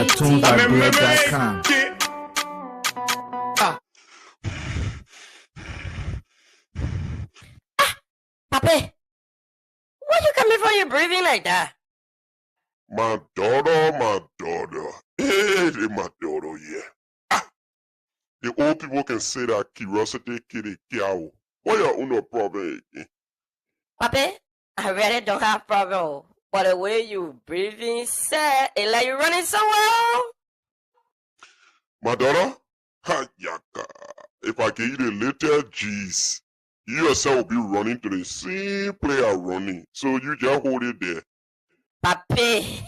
TuneByBread.com. Papi, why you coming for your breathing like that? My daughter. Hey, my daughter, yeah. The old people can say that curiosity kill the cow. What your own problem again? Papi, I really don't have problem. But the way you breathing, sir, it's like you running somewhere. My daughter? Ha, yaka. If I give you the little G's, you yourself will be running to the same player running. So you just hold it there. Papi,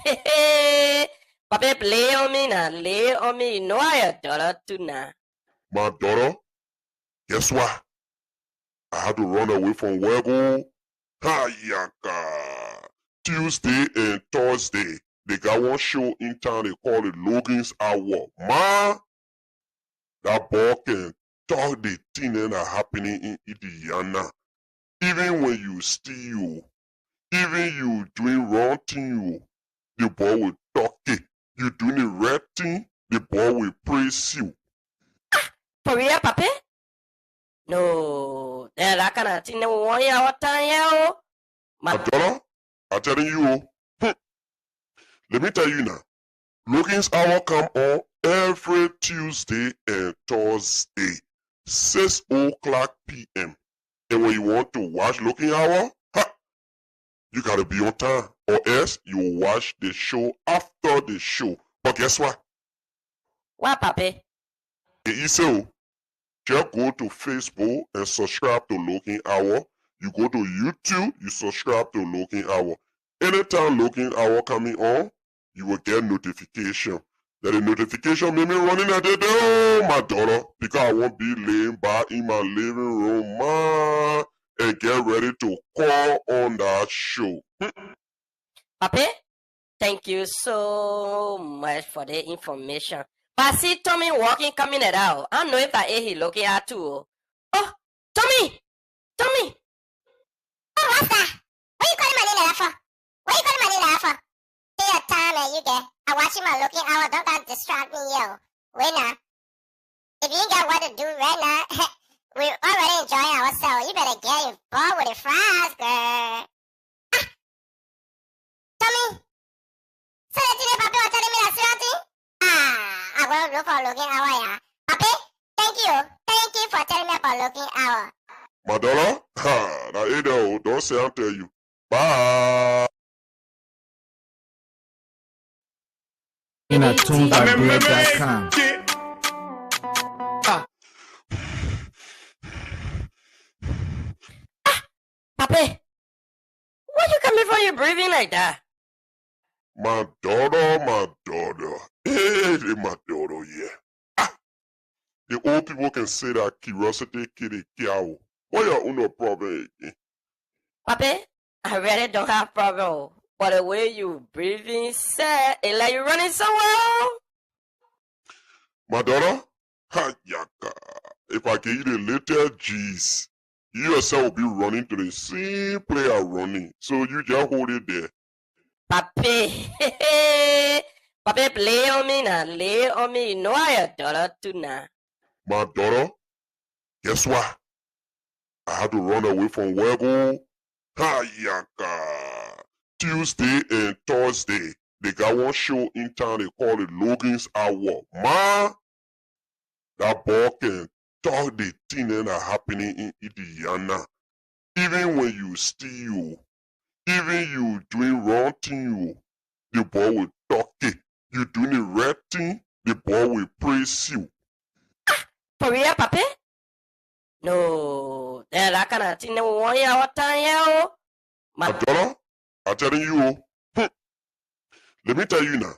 Papi, play on me now, lay on me. You know I your daughter too now. My daughter, guess what? I had to run away from Wego. Ha, yaka. Tuesday and Thursday, they got one show in town, they call it Logan's Hour. Man, that boy can talk the thing that are happening in Indiana. Even when you steal, even you doing wrong thing, the boy will talk it. You doing the right thing, the boy will praise you. For real, Papi? No, that kind of thing that we want you all time, yeah. My daughter, I'm telling you, let me tell you now, Logan's Hour come on every Tuesday and Thursday, 6 o'clock p.m. And when you want to watch Logan Hour, you gotta be on time, or else you watch the show after the show. But guess what? What, Papi? Just go to Facebook and subscribe to Logan Hour. You go to YouTube, you subscribe to Logan Hour. Anytime Logan Hour coming on, you will get notification. That the notification made me running at the door, my daughter, because I won't be laying back in my living room, man, and get ready to call on that show. Papi, thank you so much for the information. But I see Tommy walking, coming it out. I don't know if I ate he looking at too. Oh, Tommy! Tommy! Oh, what's that? What you calling my name that for? What you calling my name that for? Take your time and you get. I'm watching my Looking Hour. Don't got distract me, yo. Wait now. If you ain't got what to do right now, we're already enjoying ourselves. You better get involved with the fries, girl. Tommy? So you think Papi was telling me that seriously? I'm going to look for Looking Hour, yeah. Papi, thank you. Thank you for telling me about Looking Hour. My daughter? Ha, that ain't no, don't say I'll tell you. Bye. TuneByBread.com. Papi, why you coming for your breathing like that? My daughter. Hey, my daughter, yeah. The old people can say that curiosity kill the cow. What your own problem again? Papi, I really don't have problem. But the way you breathing, sir, it's like you running somewhere. My daughter? Ha, yaka. If I give you the little G's, you yourself will be running to the same player running. So you just hold it there. Papi, Papi, play on me now, lay on me. You know I your daughter too now. My daughter, guess what? I had to run away from Wego. Ha, yaka. Tuesday and Thursday, they got one show in town, they call it Logan's Hour. Man, that boy can talk the thing that are happening in Indiana. Even when you steal, even you doing wrong thing, the boy will talk it. You doing the right thing, the boy will praise you. For real, Papi? No, that kind of thing that we want you all time, yeah. My daughter, I'm telling you, let me tell you now,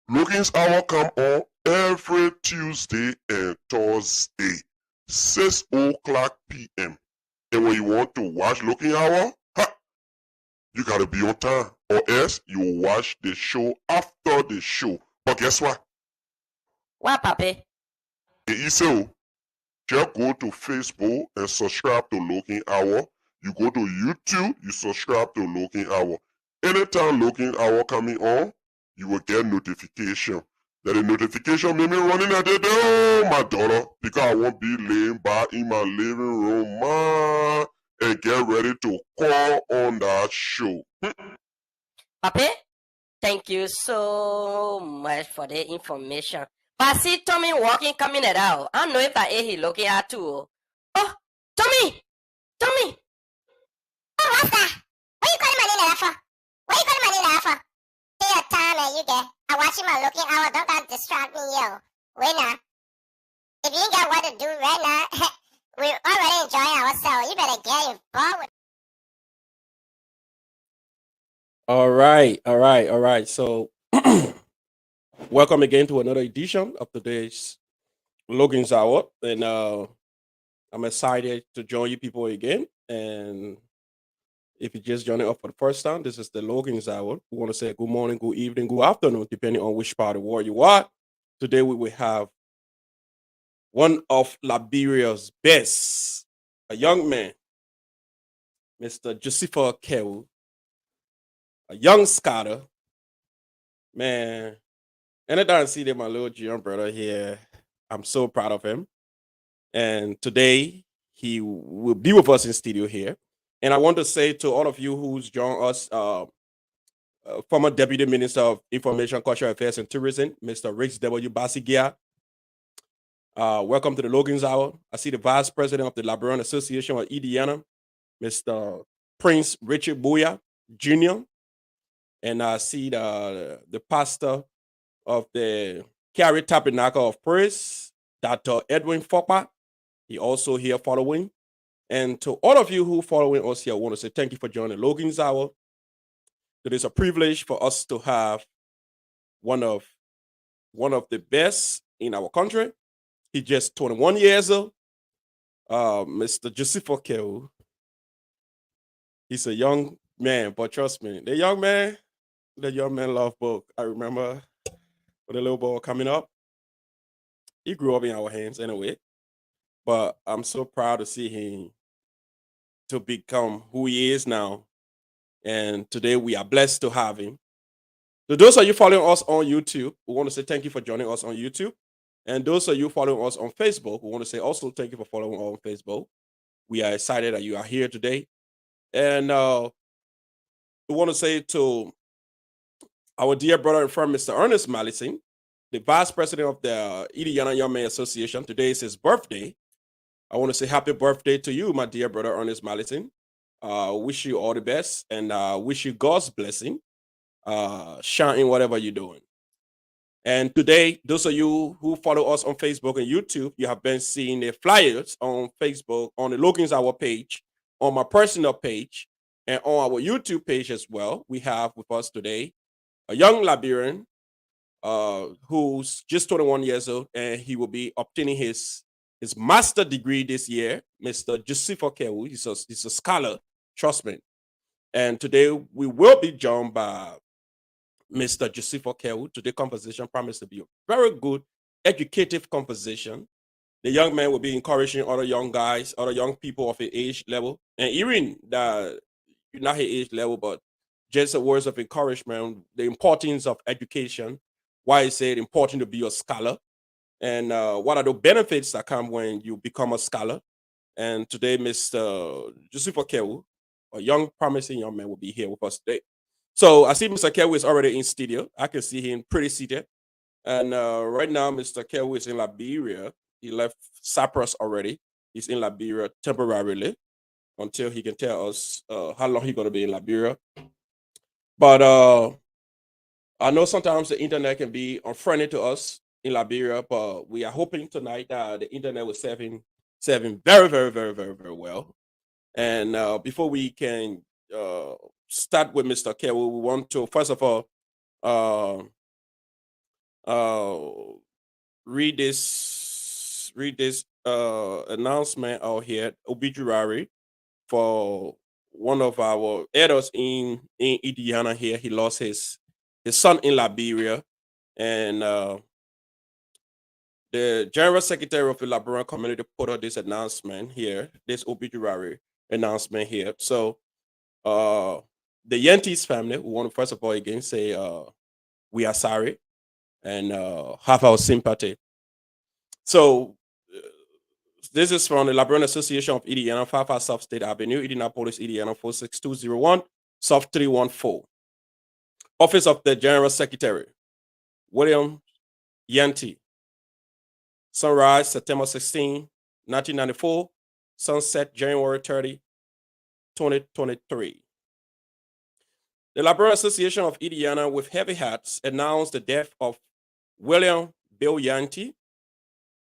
Logan's Hour come on every Tuesday and Thursday, 6 o'clock p.m. And when you want to watch Logan Hour, you gotta be on time, or else you watch the show after the show. But guess what? What, Papi? Just go to Facebook and subscribe to Logan Hour. You go to YouTube, you subscribe to Logan Hour. Anytime Logan Hour coming on, you will get notification. That the notification made me running at the door, my daughter, because I won't be laying back in my living room, man, and get ready to call on that show. Papi, thank you so much for the information. But I see Tommy walking, coming it out. I don't know if he looking at too. Oh, Tommy! Tommy! Oh, what's that? What you calling my name like that for? What you calling my name like that for? Take your time and you get. I'm watching my looking hour. Don't got distract me, yo. Wait now. If you ain't got what to do right now, we're already enjoying ourselves. You better get involved with. All right. So, welcome again to another edition of today's Logan's Hour, and I'm excited to join you people again. And if you're just joining up for the first time, this is the Logan's Hour. We want to say good morning, good evening, good afternoon, depending on which part of the world you are. Today we will have one of Liberia's best, a young man, Mr. Josepha Kewu, a young scholar, man. Anytime I see that my little young brother here, I'm so proud of him. And today he will be with us in studio here. And I want to say to all of you who's joined us, former Deputy Minister of Information, Cultural Affairs, and Tourism, Mr. Rich W. Basigia. Welcome to the Logan's Hour. I see the Vice President of the Liberian Association of Indiana, Mr. Prince Richard Bouya Jr. And I see the pastor of the Carrie Tabernacle of Praise, Dr. Edwin Fokpa. He also here following. And to all of you who following us here, I want to say thank you for joining Logan's Hour. It is a privilege for us to have one of the best in our country. He's just 21 years old. Mr. Josepha Kewu. He's a young man, but trust me, the young man love book. I remember with the little boy coming up. He grew up in our hands anyway. But I'm so proud to see him to become who he is now. And today we are blessed to have him. To those of you following us on YouTube, we want to say thank you for joining us on YouTube. And those of you following us on Facebook, we want to say also thank you for following us on Facebook. We are excited that you are here today. And we want to say to our dear brother and friend, Mr. Ernest Mallison, the Vice President of the Indiana Young Men Association. Today is his birthday. I want to say happy birthday to you, my dear brother Ernest Mallison. Wish you all the best and wish you God's blessing. Shine in whatever you're doing. And today, those of you who follow us on Facebook and YouTube, you have been seeing the flyers on Facebook, on the Logan's Hour page, on my personal page, and on our YouTube page as well. We have with us today a young Liberian who's just 21 years old, and he will be obtaining his master degree this year, Mr. Josepha Kewu. He's a scholar, trust me. And today we will be joined by Mr. Josepha Kewu. Today's conversation promised to be a very good, educative conversation. The young man will be encouraging other young guys, other young people of his age level, and even not his age level, but just words of encouragement, the importance of education, why is it important to be a scholar, and what are the benefits that come when you become a scholar. And today, Mr. Josepha Kewu, a young, promising young man, will be here with us today. So I see Mr. Kewu is already in studio. I can see him pretty seated. And right now, Mr. Kewu is in Liberia. He left Cyprus already. He's in Liberia temporarily until he can tell us how long he's going to be in Liberia. But I know sometimes the internet can be unfriendly to us in Liberia, but we are hoping tonight that the internet will serve him very, very, very, very, very well. And before we can start with Mr. Kewu, we want to first of all read this announcement out here, obituary for one of our elders in Indiana here. He lost his son in Liberia, and the General Secretary of the Liberian Community put out this announcement here, this obituary announcement here. So the Yentis family, we want to first of all again say we are sorry. and have our sympathy. So this is from the Liberian Association of Indiana, 55 South State Avenue, Indianapolis, Indiana, 46201, South 314. Office of the General Secretary, William Yanti. Sunrise, September 16, 1994. Sunset, January 30, 2023. The Liberian Association of Indiana, with heavy hearts, announced the death of William Bill Yanti.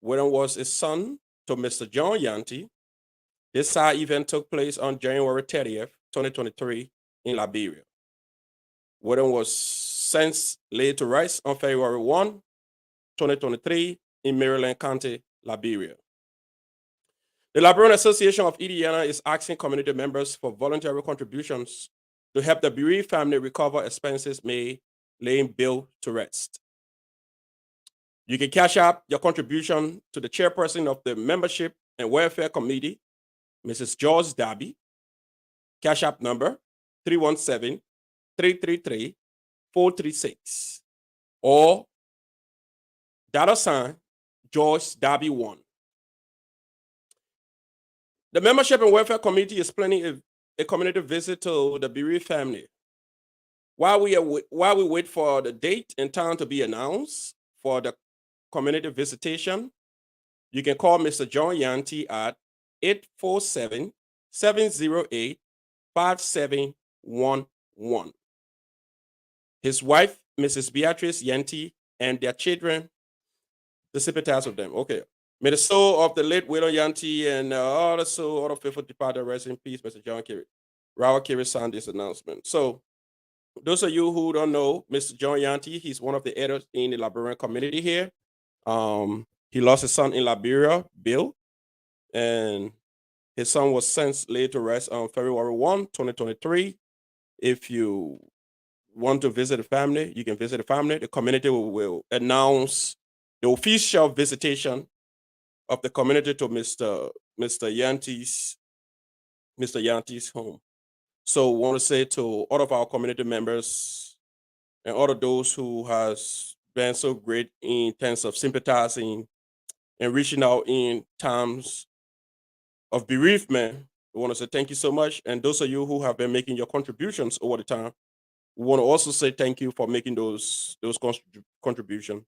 William was a son to Mr. John Yanti. This sad event took place on January 30th, 2023 in Liberia. William was since laid to rest on February 1, 2023 in Maryland County, Liberia. The Liberian Association of Indiana is asking community members for voluntary contributions to help the bereaved family recover expenses made laying Bill to rest. You can cash out your contribution to the chairperson of the Membership and Welfare Committee, Mrs. George Darby. Cash app number 317-333-436 or $ George Darby 1. The Membership and Welfare Committee is planning a community visit to the bereaved family. While we wait for the date and time to be announced for the community visitation, you can call Mr. John Yanti at 847-708-5711. His wife, Mrs. Beatrice Yanti, and their children, the sympathize with them. Okay. May the soul of the late William Yanti and all the soul, all the faithful departed rest in peace, Mr. John Kerry. Raul Kerry signed this announcement. So, those of you who don't know, Mr. John Yanti, he's one of the elders in the Liberian community here. He lost his son in Liberia, Bill, and his son was since laid to rest on February 1, 2023. If you want to visit the family, you can visit the family. The community will announce the official visitation of the community to Mr. Yanti's home. So I want to say to all of our community members and all of those who has been so great in terms of sympathizing and reaching out in times of bereavement, we want to say thank you so much. And those of you who have been making your contributions over the time, we want to also say thank you for making those contributions.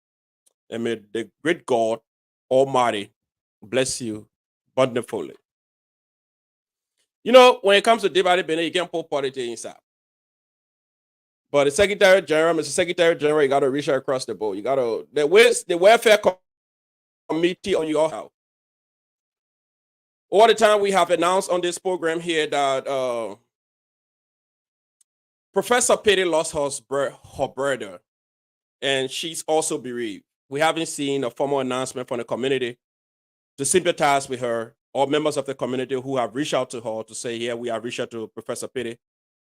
And may the great God Almighty bless you wonderfully. You know, when it comes to Debate Bene, you can't put politics inside. But the Secretary General, Mr. Secretary General, you got to reach across the board. You got to, the welfare committee on your house. All the time we have announced on this program here that Professor Petty lost her brother, and she's also bereaved. We haven't seen a formal announcement from the community to sympathize with her, or members of the community who have reached out to her to say, yeah, we have reached out to Professor Petty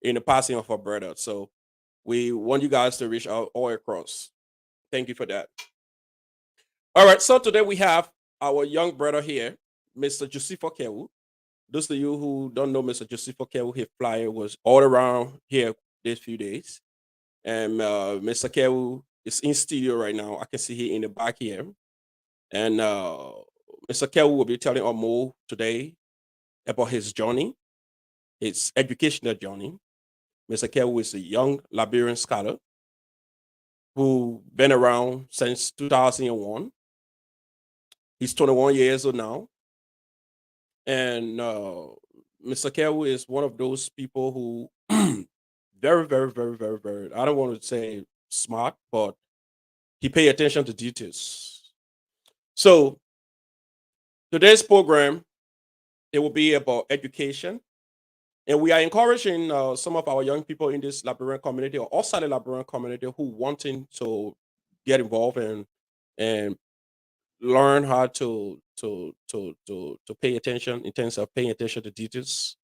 in the passing of her brother. So we want you guys to reach out all across. Thank you for that. All right, so today we have our young brother here, Mr. Josepho Kewu. Those of you who don't know Mr. Josepho Kewu, his flyer was all around here these few days. And Mr. Kewu is in studio right now. I can see him in the back here. And Mr. Kewu will be telling us more today about his journey, his educational journey. Mr. Kewu is a young Liberian scholar who been around since 2001. He's 21 years old now. And Mr. Kewu is one of those people who very, very, very, very, very, I don't want to say smart, but he pay attention to details. So today's program, it will be about education. And we are encouraging some of our young people in this Liberian community or outside the Liberian community who wanting to get involved and learn how to pay attention in terms of paying attention to details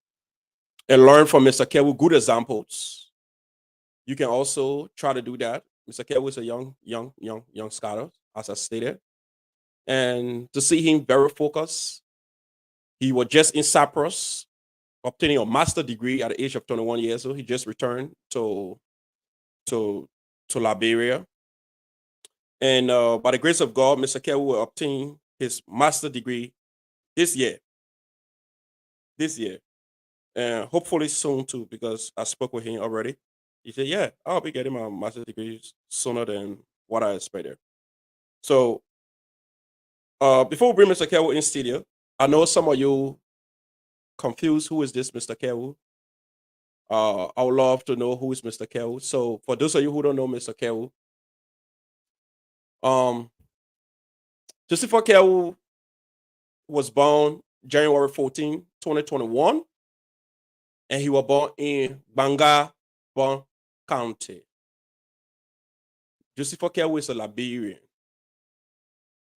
and learn from Mr. Kewu good examples. You can also try to do that. Mr. Kewu is a young scholar, as I stated. And to see him very focused, he was just in Cyprus, obtaining a master's degree at the age of 21 years old. He just returned to Liberia. And by the grace of God, Mr. Kewu will obtain his master's degree this year. And hopefully soon too, because I spoke with him already. He said, yeah, I'll be getting my master's degree sooner than what I expected. So before we bring Mr. Kewu in studio, I know some of you confused, who is this Mr. Kewu? I would love to know who is Mr. Kewu. So for those of you who don't know Mr. Kewu, Joseph Kewu was born January 14, 2021, and he was born in Banga, Bon County. Joseph Kewu is a Liberian,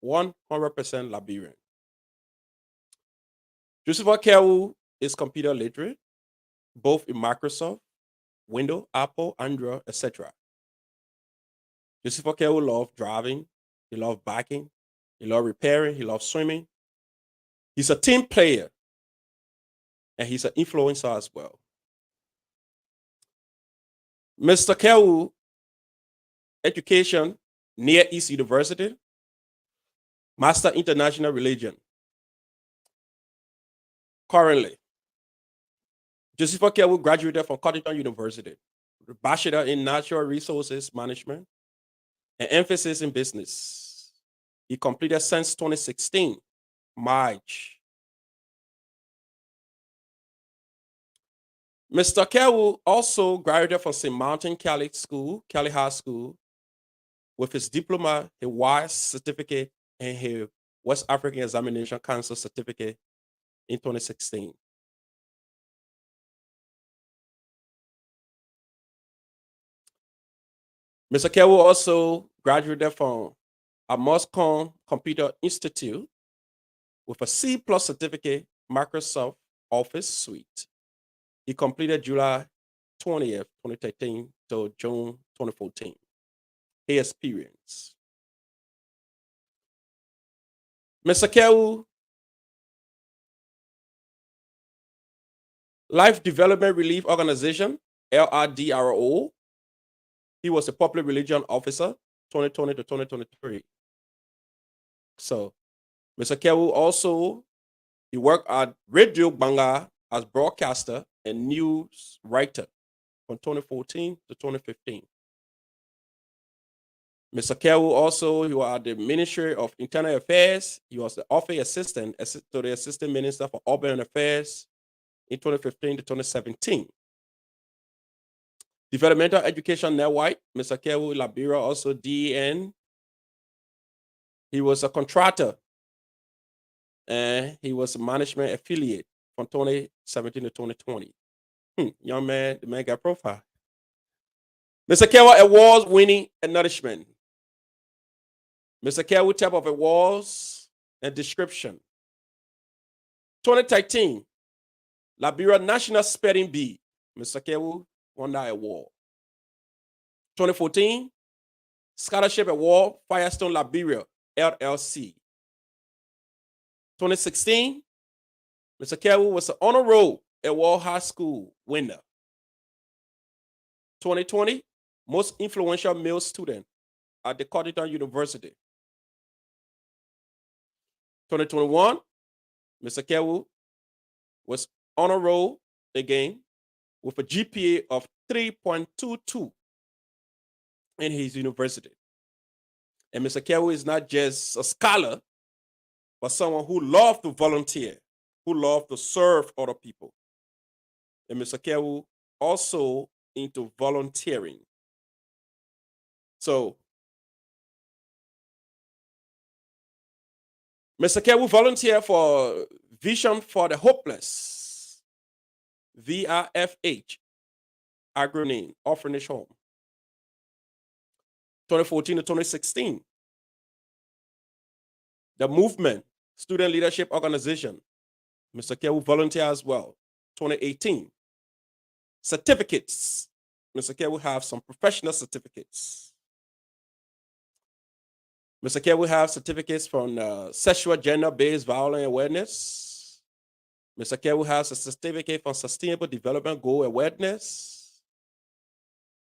100% Liberian. Joseph Kewu is computer literate, both in Microsoft, Windows, Apple, Android, etc. Joseph Kewu loves driving, he loves biking, he loves repairing, he loves swimming. He's a team player, and he's an influencer as well. Mr. Kewu, education, Near East University, Master International Religion. Currently, Joseph Kewu graduated from Cottington University, Bachelor in Natural Resources Management, and emphasis in business. He completed since 2016, March. Mr. Kewu also graduated from St. Martin Catholic School, Cali High School, with his diploma, his WISE certificate, and his West African Examination Council certificate in 2016. Mr. Kewu also graduated from Moscone Computer Institute with a C+ certificate, Microsoft Office Suite. He completed July 20th, 2013 to June 2014. His experience. Mr. Kewu, Life Development Relief Organization, LRDRO. He was a public religion officer, 2020 to 2023. So, Mr. Kewu also, he worked at Radio Banga as broadcaster and news writer from 2014 to 2015. Mr. Kewu also, he was at the Ministry of Internal Affairs. He was the office assistant to the Assistant Minister for Urban Affairs in 2015 to 2017. Developmental Education Network, Mr. Kewu, Liberia, also DEN. He was a contractor, and he was a management affiliate from 2017 to 2020. Young man, the man got profile. Mr. Kewu Awards winning acknowledgement. Mr. Kewu type of awards and description. 2013, Liberia National Spelling Bee. Mr. Kewu won that award. 2014, Scholarship Award, Firestone Liberia, LLC. 2016, Mr. Kewu was an honor roll award high school winner. 2020, most influential male student at the Cottington University. 2021, Mr. Kewu was honor roll again with a GPA of 3.22 in his university. And Mr. Kewu is not just a scholar, but someone who loves to volunteer, who loves to serve other people. And Mr. Kewu also into volunteering. So, Mr. Kewu volunteered for Vision for the Hopeless, VRFH, Agroname, Orphanage Home, 2014 to 2016. The Movement, Student Leadership Organization, Mr. Kewu volunteered as well, 2018. Certificates, Mr. Kewu have some professional certificates. Mr. Kewu have certificates from Sexual Gender-Based Violence Awareness. Mr. Kewu has a certificate from Sustainable Development Goal Awareness.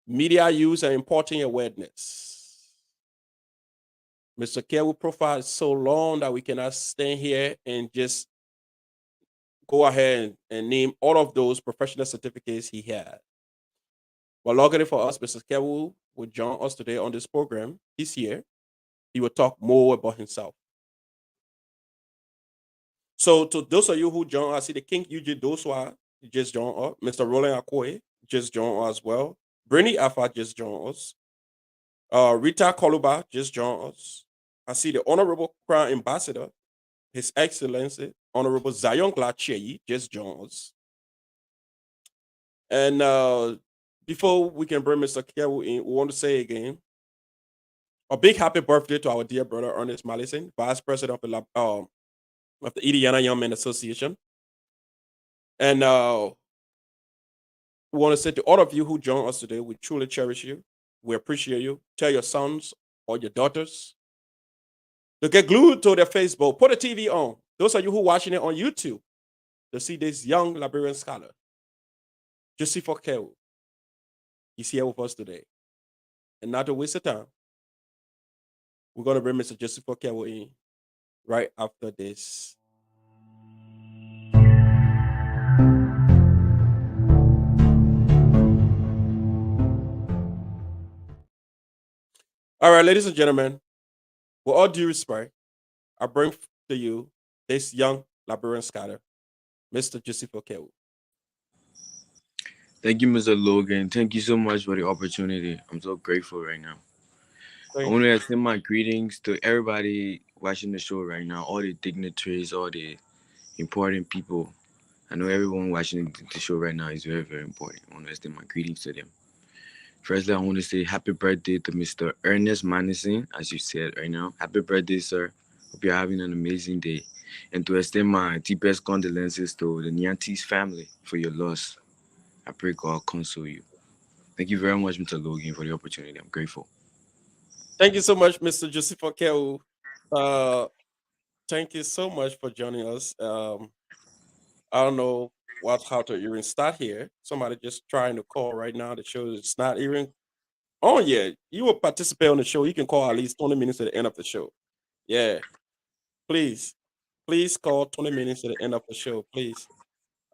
Media Use and Reporting Awareness. Mr. Kewu profile is so long that we cannot stand here and just go ahead and name all of those professional certificates he had. But luckily for us, Mr. Kewu will join us today on this program. He's here. He will talk more about himself. So to those of you who join us, see the King UG Doswa just joined us. Mr. Roland Akoye just joined us as well. Brittany Alpha just joined us. Rita Koluba just joined us. I see the Honorable Crown Ambassador, His Excellency, Honorable Zion Glacheyi just joined us. And before we can bring Mr. Kewu in, we want to say again, a big happy birthday to our dear brother Ernest Malison, Vice President of the Indiana Young Men Association. And we want to say to all of you who join us today, we truly cherish you. We appreciate you. Tell your sons or your daughters to get glued to their Facebook. Put the TV on. Those of you who are watching it on YouTube to see this young Liberian scholar, Joseph Kewu. He's here with us today. And not to waste of time, we're going to bring Mr. Joseph Kewu in right after this. All right, ladies and gentlemen, with all due respect, I bring to you this young Liberian scholar, Mr. Joseph Kewu. Thank you, Mr. Logan. Thank you so much for the opportunity. I'm so grateful right now. I want to send my greetings to everybody watching the show right now, all the dignitaries, all the important people. I know everyone watching the show right now is very, very important. I want to extend my greetings to them. Firstly, I want to say happy birthday to Mr. Ernest Manison, as you said right now. Happy birthday, sir. Hope you're having an amazing day. And to extend my deepest condolences to the Nyantis family for your loss. I pray God console you. Thank you very much, Mr. Logan, for the opportunity. I'm grateful. Thank you so much, Mr. Joseph Kewu. Thank you so much for joining us. I don't know how to even start here. Somebody just trying to call right now. The show is not even on yet. You will participate on the show. You can call at least 20 minutes at the end of the show. Yeah. Please call 20 minutes at the end of the show, please.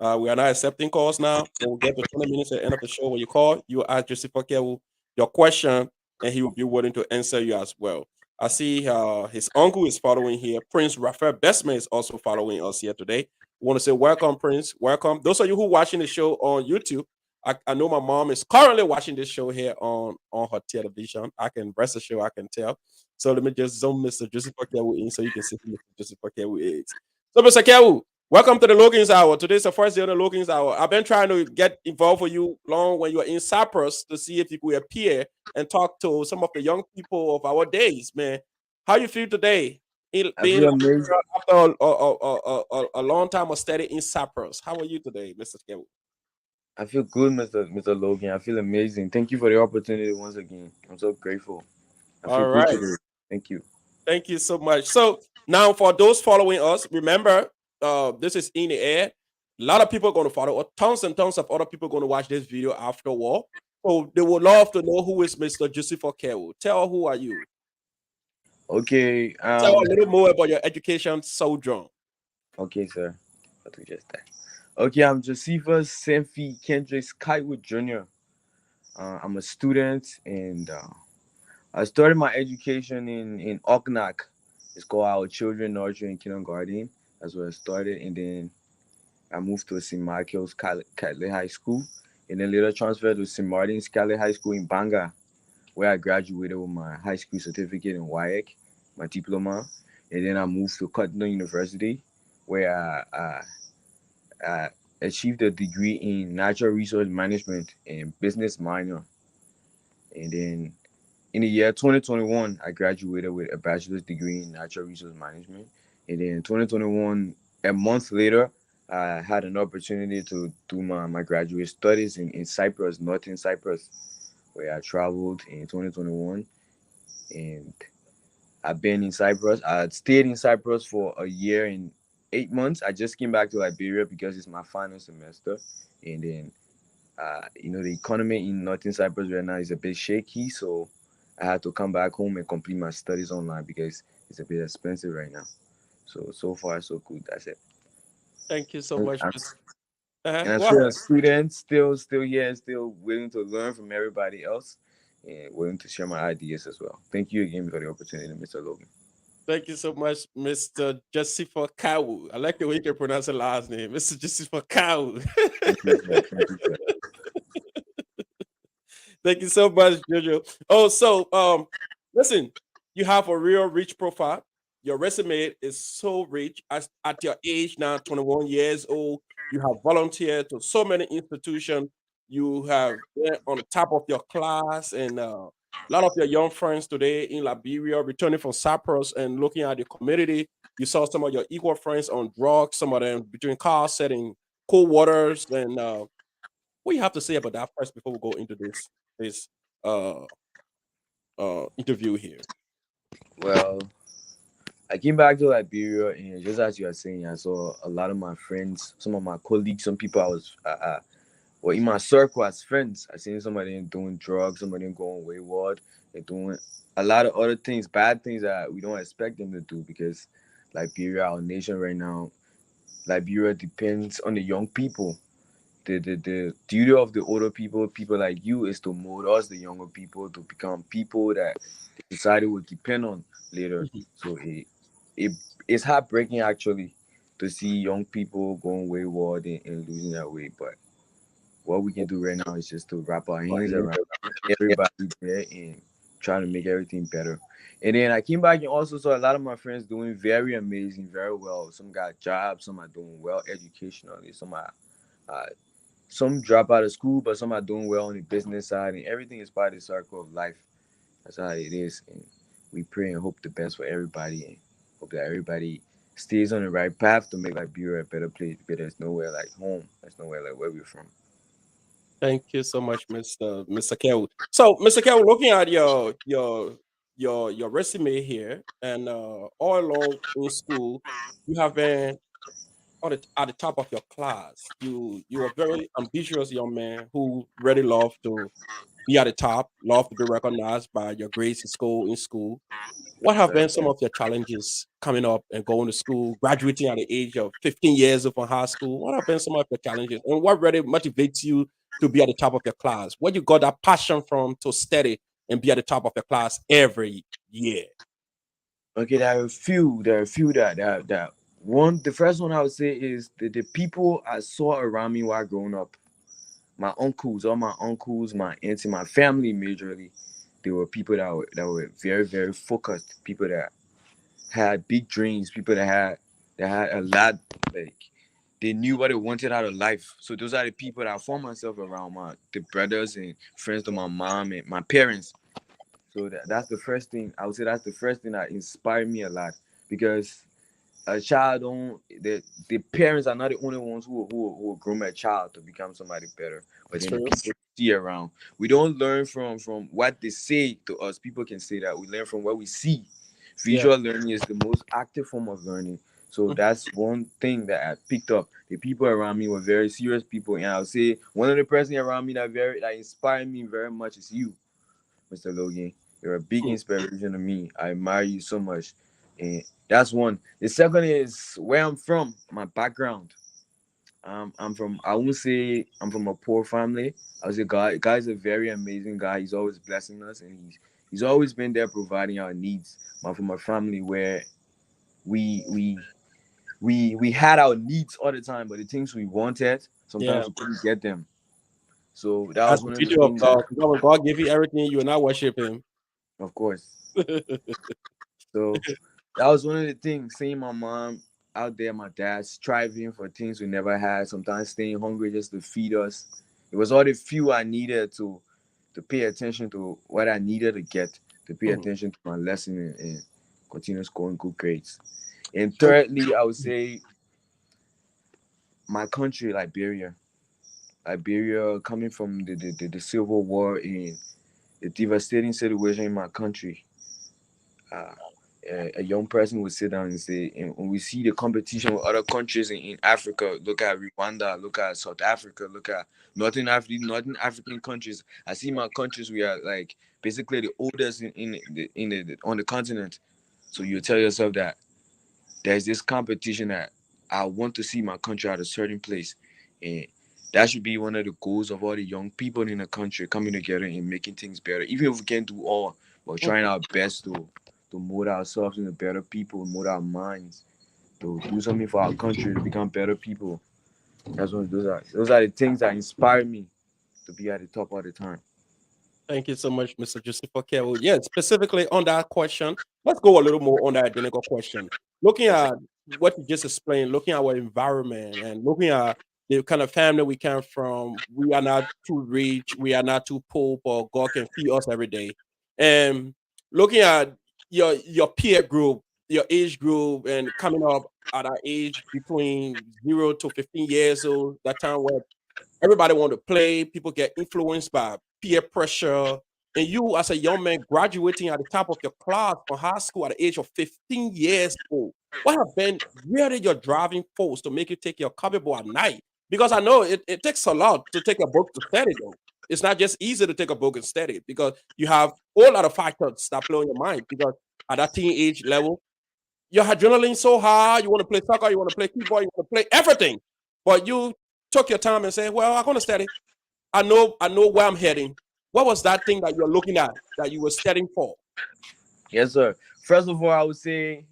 We are not accepting calls now. When we get to 20 minutes at the end of the show, when you call, you ask Joseph Kewu your question, and he will be willing to answer you as well. I see his uncle is following here. Prince Raphael Bestman is also following us here today. We want to say welcome, Prince. Welcome. Those of you who are watching the show on YouTube, I know my mom is currently watching this show here on her television. I can rest assured, I can tell. So let me just zoom Mr. Joseph Kewu in so you can see who Mr. Joseph Kewu is. So, Mr. Kewu, welcome to the Logan's Hour. Today's the first day of the Logan's Hour. I've been trying to get involved with you long when you were in Cyprus to see if you could appear and talk to some of the young people of our days, man. How you feel today? I feel amazing. After a long time of study in Cyprus. How are you today, Mr. Kewu? I feel good, Mr. Logan. I feel amazing. Thank you for the opportunity once again. I'm so grateful. I feel good today. Thank you. Thank you so much. So now for those following us, remember, this is in the air. A lot of people are going to follow us. Tons and tons of other people are going to watch this video afterward. So they would love to know who is Mr. Joseph Kewu. Tell who are you? Okay. Tell a little more about your education sojourn. Okay, sir. Okay, I'm Josephus Senfi Kendricks Kitewood Jr. I'm a student, and I started my education in Oknak. It's called Our Children Nursery and Kindergarten. That's where I started, and then I moved to St. Michael's Catholic High School, and then later transferred to St. Martin's Catholic High School in Banga, where I graduated with my high school certificate in WAEC, my diploma, and then I moved to Cotton University, where I achieved a degree in natural resource management and business minor. And then in the year 2021, I graduated with a bachelor's degree in natural resource management. And then in 2021, a month later, I had an opportunity to do my graduate studies in Cyprus, northern Cyprus, where I traveled in 2021. And I've been in Cyprus. I stayed in Cyprus for a year and 8 months. I just came back to Liberia because it's my final semester. And then, the economy in northern Cyprus right now is a bit shaky. So I had to come back home and complete my studies online because it's a bit expensive right now. So far so good. That's it. Thank you so And much, I'm, Miss. and I'm Go still a ahead. student, still here, and still willing to learn from everybody else, and willing to share my ideas as well. Thank you again for the opportunity, Mr. Logan. Thank you so much, Mr. Jessica Cow. I like the way you can pronounce the last name, Mr. Jessica Cow. Thank you, sir. Thank you, sir. Thank you so much, Jojo. Oh, so listen, you have a real rich profile. Your resume is so rich. As at your age now, 21 years old, you have volunteered to so many institutions. You have been on the top of your class, and a lot of your young friends today in Liberia, returning from Cyprus and looking at the community. You saw some of your equal friends on drugs, some of them between cars, setting cold waters, and what you have to say about that first before we go into this uh interview here. Well, I came back to Liberia, and just as you are saying, I saw a lot of my friends, some of my colleagues, some people I was, well, in my circle as friends. I seen some of them doing drugs, some of them going wayward. They're doing a lot of other things, bad things that we don't expect them to do because Liberia, our nation right now, Liberia depends on the young people. The duty of the older people like you, is to mold us, the younger people, to become people that the society will depend on later. Mhm. So it it's heartbreaking actually to see young people going wayward and losing their way. But what we can do right now is just to wrap our hands around everybody there and try to make everything better. And then I came back and also saw a lot of my friends doing very amazing, very well. Some got jobs, some are doing well educationally, uh, some drop out of school, but some are doing well on the business side, and everything is part of the circle of life. That's how it is, and we pray and hope the best for everybody, and hope that everybody stays on the right path to make Liberia a better place. Because there's nowhere like home. There's nowhere like where we're from. Thank you so much, Mr. Kel. So, Mr. Kel, looking at your resume here, and all along in school, you have been at the top of your class. You are very ambitious young man who really love to be at the top, love to be recognized by your grades in school. What Yes, have sir. been some of your challenges coming up and going to school, graduating at the age of 15 years of from high school? What have been some of your challenges, and what really motivates you to be at the top of your class? Where you got that passion from to study and be at the top of your class every year? Okay, there are a few. There are a few that one. The first one I would say is the people I saw around me while growing up. My uncles, all my uncles, my aunts, and my family majorly. They were people that were very very focused. People that had big dreams. People that had a lot, like they knew what they wanted out of life. So those are the people that I formed myself around. The brothers and friends of my mom and my parents. So that's the first thing I would say. That's the first thing that inspired me a lot because a child don't the parents are not the only ones who will groom a child to become somebody better, but It's then the true. people we see around, we don't learn from what they say to us. People can say that we learn from what we see. Yeah. Visual learning is the most active form of learning. So Mhm. that's one thing that I picked up. The people around me were very serious people, and I'll say one of the person around me that inspired me very much is you, Mr. Logan. You're a big Mhm. inspiration to me. I admire you so much. And that's one. The second is where I'm from, my background. I won't say I'm from a poor family. I would say God's a very amazing guy. He's always blessing us, and he's always been there providing our needs. I'm from a family where we we we had our needs all the time, but the things we wanted, Yeah. sometimes we couldn't get them. So that That's was the one of the beauty of things God. that, Because when God give you everything, you will not worship Him. of course. So that was one of the things. Seeing my mom out there, my dad striving for things we never had. Sometimes staying hungry just to feed us. It was all the fuel I needed to pay attention to what I needed to get, to pay Mhm. attention to my lesson and continue scoring good grades. And thirdly, I would say my country, Liberia. Liberia, coming from the Civil War and the devastating situation in my country. a young person would sit down and say, and when we see the competition with other countries in Africa, look at Rwanda, look at South Africa, look at Northern African countries. I see my countries, we are like basically the oldest on the continent. So you tell yourself that there's this competition that I want to see my country at a certain place, and that should be one of the goals of all the young people in the country coming together and making things better. Even if we can't do all, but trying our best to mold ourselves into better people, mold our minds, to do something for our country, to become better people. That's what those are the things that inspire me to be at the top all the time. Thank you so much, Mr. Joseph Okewo. Yeah, specifically on that question, let's go a little more on that identical question. Looking at what you just explained, looking at our environment and looking at the kind of family we come from, we are not too rich, we are not too poor, but God can feed us every day. And looking at your peer group, your age group, and coming up at our age between 0 to 15 years old, that time where everybody want to play. People get influenced by peer pressure. And you, as a young man, graduating at the top of your class from high school at the age of 15 years old, what have been really your driving force to make you take your copybook at night? Because I know it takes a lot to take a book to study, though. It's not just easy to take a book and study because you have a whole lot of factors that play on your mind. Because at that teenage level, your adrenaline so high, you want to play soccer, you want to play keyboard, you want to play everything. But you took your time and said, well, I'm gonna study. I know where I'm heading. What was that thing that you're looking at that you were studying for? Yes, sir. First of all, I would say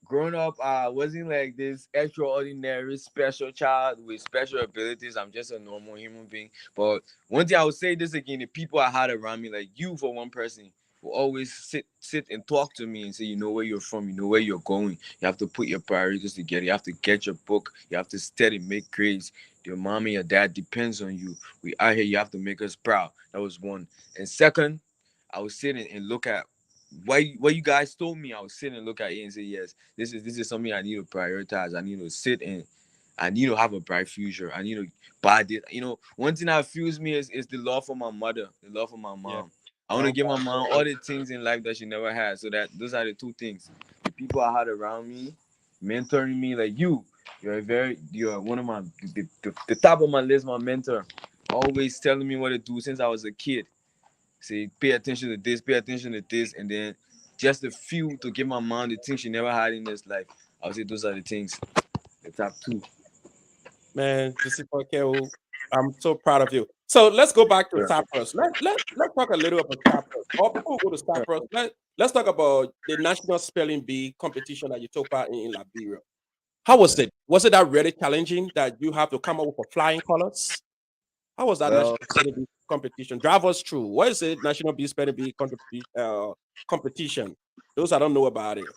growing up, I wasn't like this extraordinary special child with special abilities. I'm just a normal human being. But one thing I would say this again: the people I had around me, like you for one person, will always sit and talk to me and say, you know where you're from, you know where you're going. You have to put your priorities together. You have to get your book. You have to study, make grades. Your mom and your dad depends on you. We out here. You have to make us proud. That was one. And second, I would sit and look at what you guys told me. I would sit and look at it and say, yes, this is something I need to prioritize. I need to sit and I need to have a bright future. I need to buy this. One thing that fuels me is the love for my mother, the love for my Yeah. mom. I want to give my mom all the things in life that she never had. So that those are the two things. The people I had around me, mentoring me, like you. You're one of the top of my list, my mentor. Always telling me what to do since I was a kid. Say, pay attention to this, pay attention to this, and then just a few to give my mom the things she never had in this life. I would say those are the things, the top two. Man, Joseph Okewo, I'm so proud of you. So let's go back to Sure. Cyprus. Let's talk a little about Cyprus. Or before we go to Cyprus, let's talk about the national spelling bee competition that you took part in Liberia. How was it? Was it that really challenging that you have to come up with flying colors? How was that Well, national spelling bee competition? Drive us through. What is it? National bee spelling bee competition. Those I don't know about it.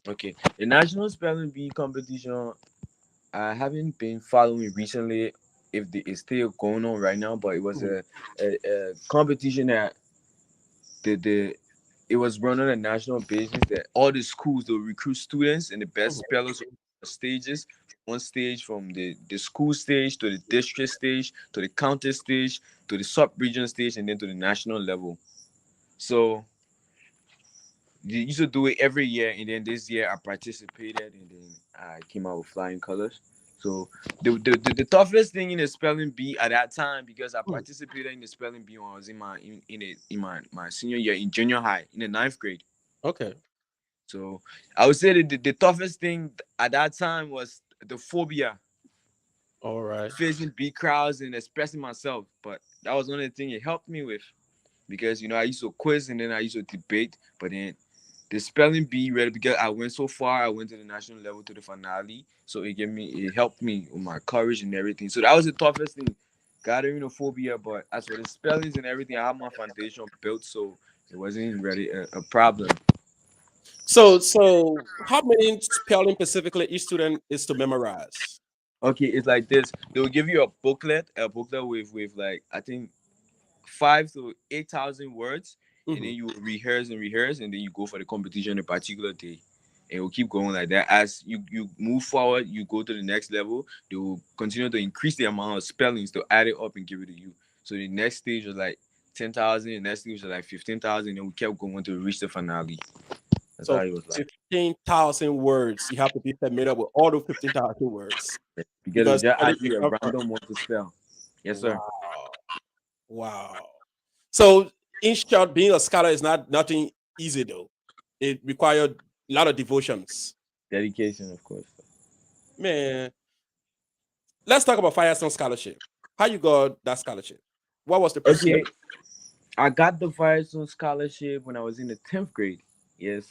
okay. The national spelling bee competition, I haven't been following recently. If it's still going on right now, but it was Mhm, a competition that the it was run on a national basis that all the schools will recruit students and the best mhm. spellers on stages. One stage from the school stage to the district stage to the county stage to the sub-region stage and then to the national level. So they used to do it every year, and then this year I participated, and then I came out with flying colors. So the toughest thing in the spelling bee at that time, because I Mm, participated in the spelling bee when I was in my senior year in junior high in the ninth grade. okay. So I would say that the toughest thing at that time was the phobia, All right. facing big crowds and expressing myself. But that was one of the things it helped me with, because I used to quiz and then I used to debate, but then the spelling bee ready, because I went so far. I went to the national level to the finale, so it helped me with my courage and everything. So that was the toughest thing, gathering the phobia. But as for the spellings and everything, I have my foundation built, so it wasn't really a problem. So how many spelling specifically each student is to memorize? Okay, it's like this. They will give you a booklet with like I think 5 to 8,000 words, and then Mhm. you rehearse and rehearse, and then you go for the competition a particular day. And it will keep going like that. As you move forward, you go to the next level. They will continue to increase the amount of spellings to add it up and give it to you. So the next stage was like 10,000, the next stage was like 15,000, and we kept going to reach the finale. That's So how he was like. 15,000 words. You have to be familiar with all the 15,000 words Because it because just every asked you a come from. random one to spell. Yes, sir. Wow. Wow. So, in short, being a scholar is not nothing easy though. It required a lot of devotions. Dedication, of course. Man, let's talk about Firestone Scholarship. How you got that scholarship? What was the procedure? Okay, I got the Firestone scholarship when I was in the 10th grade. Yes,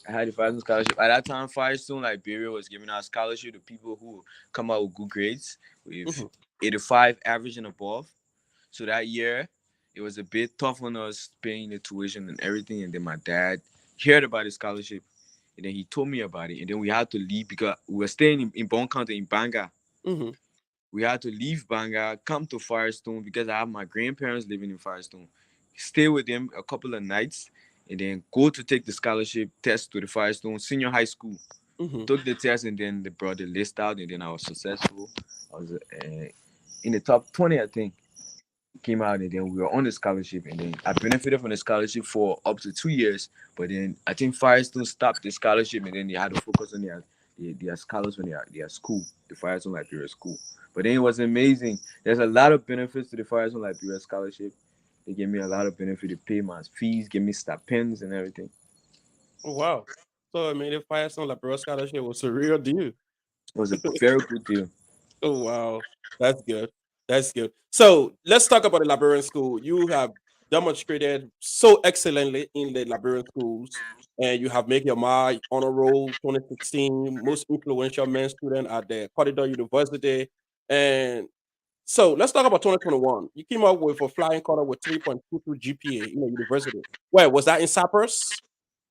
I had the Firestone scholarship. At that time, Firestone Liberia was giving out scholarship to people who come out with good grades, with Mhm, 85 average and above. So that year, it was a bit tough on us paying the tuition and everything. And then my dad heard about the scholarship, and then he told me about it. And then we had to leave because we were staying in Bon County in Banga. mhm, We had to leave Banga, come to Firestone because I have my grandparents living in Firestone. Stay with them a couple of nights, and then go to take the scholarship test to the Firestone Senior High School. mhm. Took the test, and then they brought the list out, and then I was successful. I was in the top 20, I think. Came out, and then we were on the scholarship, and then I benefited from the scholarship for up to 2 years. But then I think Firestone stopped the scholarship, and then they had to focus on their scholars when their school, the Firestone Liberia school. But then it was amazing. There's a lot of benefits to the Firestone Liberia scholarship. They gave me a lot of benefit to pay my fees, give me stipends and everything. Oh, wow. So, I mean, the Firestone Liberia Scholarship was a real deal. It was a very good deal. Oh, wow. That's good. That's good. So let's talk about the Liberian school. You have demonstrated so excellently in the Liberian schools, and you have made your mark honor roll 2016, most influential men student at the Corridor University. And so let's talk about 2021. You came up with a flying color with 3.22 GPA in the university. Where was that in Cyprus?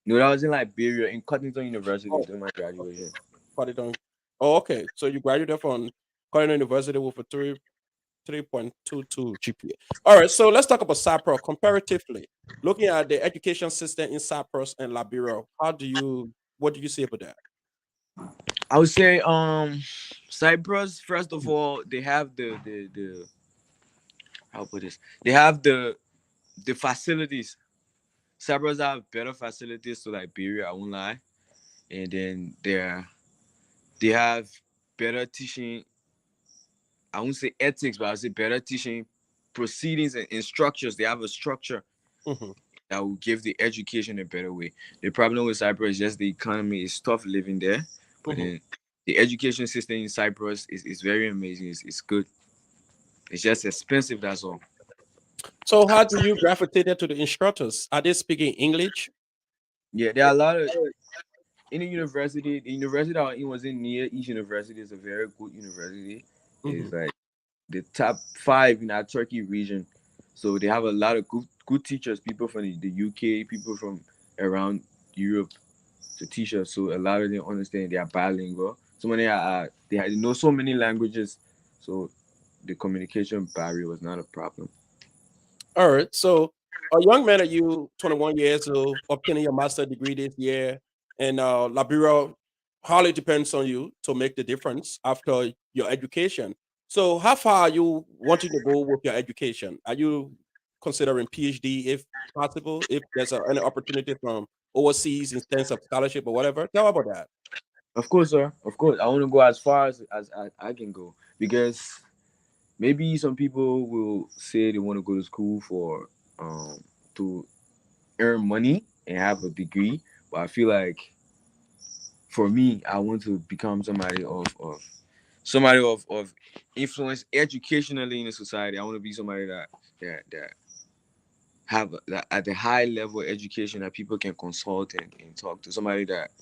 No, that was in Liberia, in Cottington University, Oh, doing my graduation. Corridor. Oh, okay. So you graduated from Corridor University with a 3.22 GPA. All right, so let's talk about Cyprus comparatively. Looking at the education system in Cyprus and Liberia, what do you say about that? I would say Cyprus, first of all, they have the how put this? They have the facilities. Cyprus have better facilities to Liberia, I won't lie. And then they have better teaching, I won't say ethics, but I would say better teaching proceedings and structures. They have a structure Mhm, that will give the education a better way. The problem with Cyprus is just the economy is tough living there. But mhm. then the education system in Cyprus is very amazing. It's good. It's just expensive, that's all. So how do you gravitate to the instructors? Are they speaking English? Yeah, there are a lot of in the university I was in wasn't near each university. It's a very good university. Mhm. It's like the top five in our Turkey region. So they have a lot of good teachers, people from the UK, people from around Europe to teach us. So a lot of them understand they are bilingual. So many are they know so many languages. So the communication barrier was not a problem. All right. So a young man at you, 21 years old, obtaining your master degree this year, and Liberia hardly depends on you to make the difference after your education. So how far are you wanting to go with your education? Are you considering PhD if possible, if there's any opportunity from overseas in terms of scholarship or whatever? Tell about that. Of course, sir. Of course, I want to go as far as I can go because maybe some people will say they want to go to school for to earn money and have a degree, but I feel like for me, I want to become somebody of influence educationally in the society. I want to be somebody that have that at the high level education that people can consult and talk to. Somebody that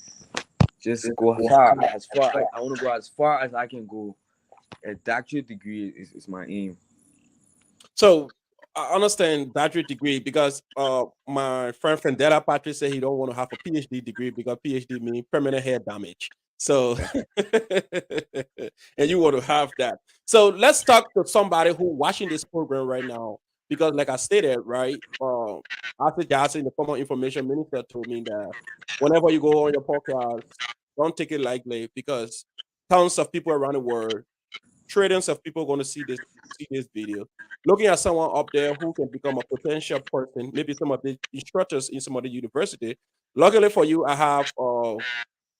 just go far as far. I want to go as far as I can go. A doctorate degree is my aim. So I understand doctorate degree because my friend Fendela Patrick said he don't want to have a PhD degree because PhD means permanent hair damage. So and you want to have that. So let's talk to somebody who watching this program right now because like I stated, right? Arthur Johnson, the former information minister, told me that whenever you go on your podcast, don't take it lightly because tons of people around the world, trillions of people going to see see this video, looking at someone up there who can become a potential person, maybe some of the instructors in some other university. Luckily for you, I have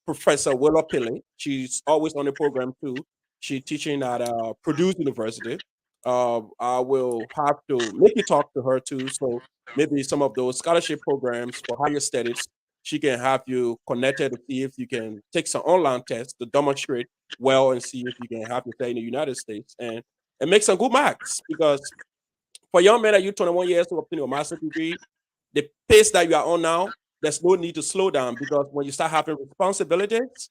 Professor Willa Pillay. She's always on the program too. She's teaching at Purdue University. I will have to make you talk to her too. So maybe some of those scholarship programs for higher studies, she can have you connected to see if you can take some online tests to demonstrate well and see if you can have to stay in the United States and make some good marks. Because for young men that you 21 years to obtain your master's degree, the pace that you are on now, there's no need to slow down because when you start having responsibilities,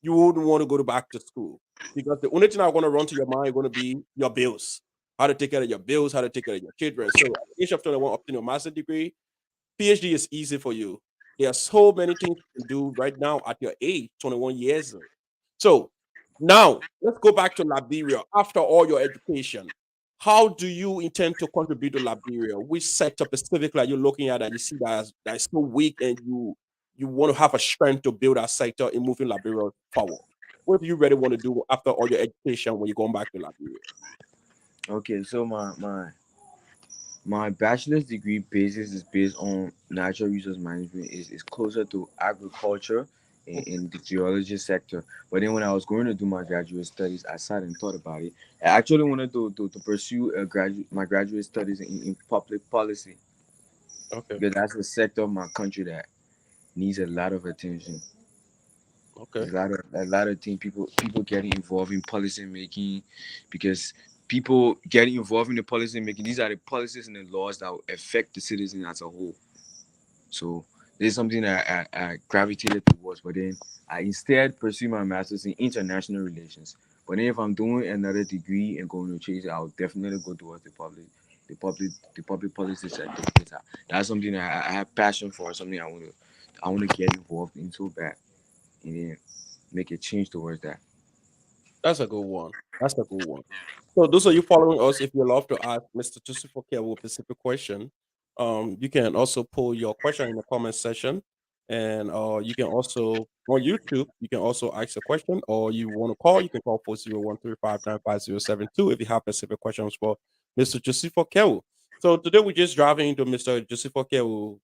you wouldn't want to go back to school because the only thing that's going to run to your mind is going to be your bills, how to take care of your bills, how to take care of your children. So at the age of 21, obtain your master's degree, PhD is easy for you. There are so many things you can do right now at your age, 21 years old. So now let's go back to Liberia. After all your education, how do you intend to contribute to Liberia? Which sector specifically are you looking at that you see that is so weak and you want to have a strength to build that sector in moving Liberia forward? What do you really want to do after all your education when you're going back to Liberia? Okay, so my bachelor's degree basis is based on natural resource management. Is closer to agriculture in the geology sector. But then when I was going to do my graduate studies, I sat and thought about it. I actually wanted to pursue my graduate studies in public policy Okay, because that's a sector of my country that needs a lot of attention. okay. There's a lot of things people getting involved in policy making because people getting involved in the policy making. These are the policies and the laws that will affect the citizen as a whole. So this is something that I gravitated towards. But then I instead pursue my master's in international relations. But then if I'm doing another degree and going to change it, I'll definitely go towards the public policy sector because that's something that I have passion for. Something I want to get involved in so bad, and then make a change towards that. That's a good one. That's a good one. So those of you following us, if you love to ask Mr. Joseph Kewo a specific question, you can also pull your question in the comment section. And you can also on YouTube, you can also ask a question or you want to call, you can call 40135955072 if you have specific questions for Mr. Joseph Kewo. So today we're just driving into Mr. Joseph Kewo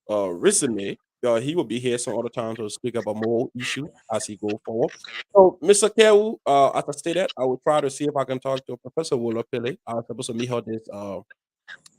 recently. He will be here some other time to speak about more issues as he go forward. So, Mr. Kewu, as I stated, I will try to see if I can talk to Professor Wula Pele. I was supposed to meet her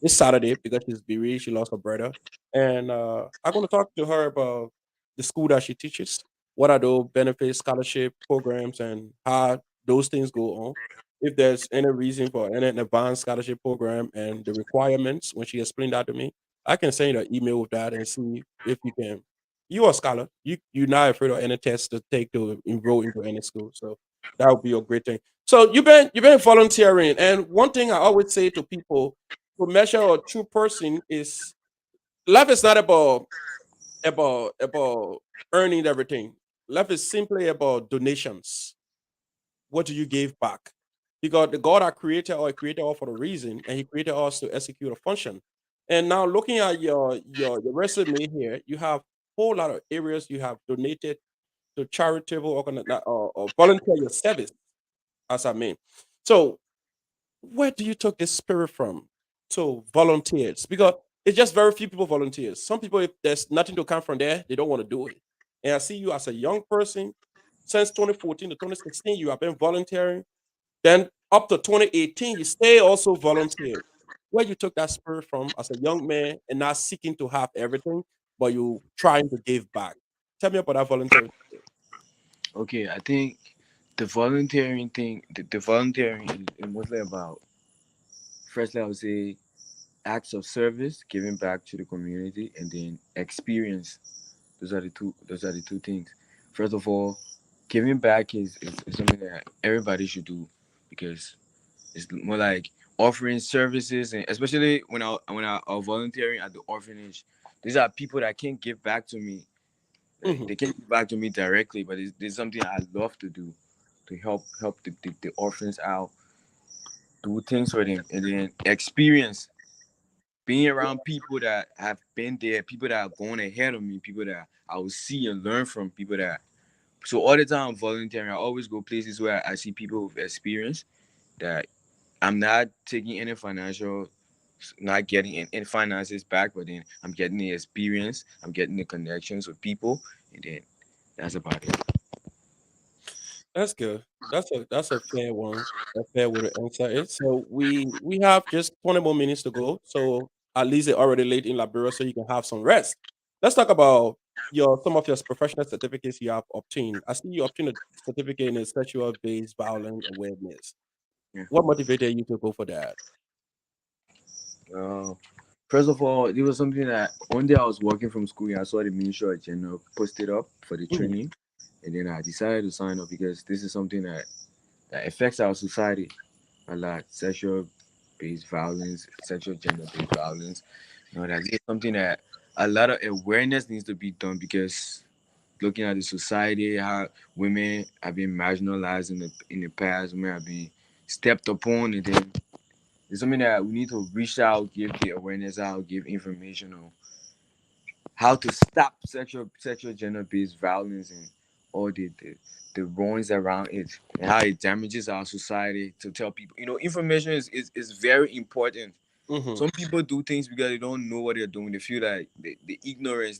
this Saturday because she's bereaved. She lost her brother, and I'm going to talk to her about the school that she teaches, what are those benefits, scholarship programs, and how those things go on. If there's any reason for any advanced scholarship program and the requirements, when she explained that to me, I can send you an email with that and see if you can. You are a scholar. You're not afraid of any test to take to enroll into any school. So that would be a great thing. So you've been volunteering, and one thing I always say to people to measure a true person is life is not about earning everything. Life is simply about donations. What do you give back? Because the God that created or created us for a reason, and He created us to execute a function. And now looking at your resume here, you have a whole lot of areas you have donated to charitable or volunteer your service, as I mean. So where do you take this spirit from to volunteers? Because it's just very few people volunteers. Some people, if there's nothing to come from there, they don't want to do it. And I see you as a young person since 2014 to 2016, you have been volunteering. Then up to 2018, you stay also volunteer. Where you took that spirit from as a young man and not seeking to have everything, but you trying to give back. Tell me about that volunteering. Okay, I think the volunteering is mostly about, firstly, I would say acts of service, giving back to the community, and then experience. Those are the two things. First of all, giving back is something that everybody should do because it's more like offering services, and especially when I volunteering at the orphanage, these are people that can't give back to me. Like, Mhm. they can't give back to me directly, but it's something I love to do to help the orphans out, do things for them, and then experience being around people that have been there, people that are going ahead of me, people that I will see and learn from, people that. So all the time I'm volunteering, I always go places where I see people with experience that I'm not taking any financial, not getting any finances back, but then I'm getting the experience, I'm getting the connections with people, and then that's about it. That's good. That's a fair one. A fair way to answer it. So we have just 20 more minutes to go. So at least it's already late in Liberia, so you can have some rest. Let's talk about your some of your professional certificates you have obtained. I see you obtained a certificate in sexual based violence awareness. Yeah. What motivated you to go for that? Uh, First of all, it was something that one day I was working from school and I saw the Ministry of Gender posted up for the Mhm. training, and then I decided to sign up because this is something that affects our society a lot. Sexual based violence, sexual gender based violence. That is something that a lot of awareness needs to be done because looking at the society, how women have been marginalized in the past, women have been stepped upon, and then it's something that we need to reach out, give the awareness out, give information on how to stop sexual gender based violence and all the wrongs around it and how it damages our society to tell people. Information is very important. Mhm. Some people do things because they don't know what they're doing. They feel like the ignorance,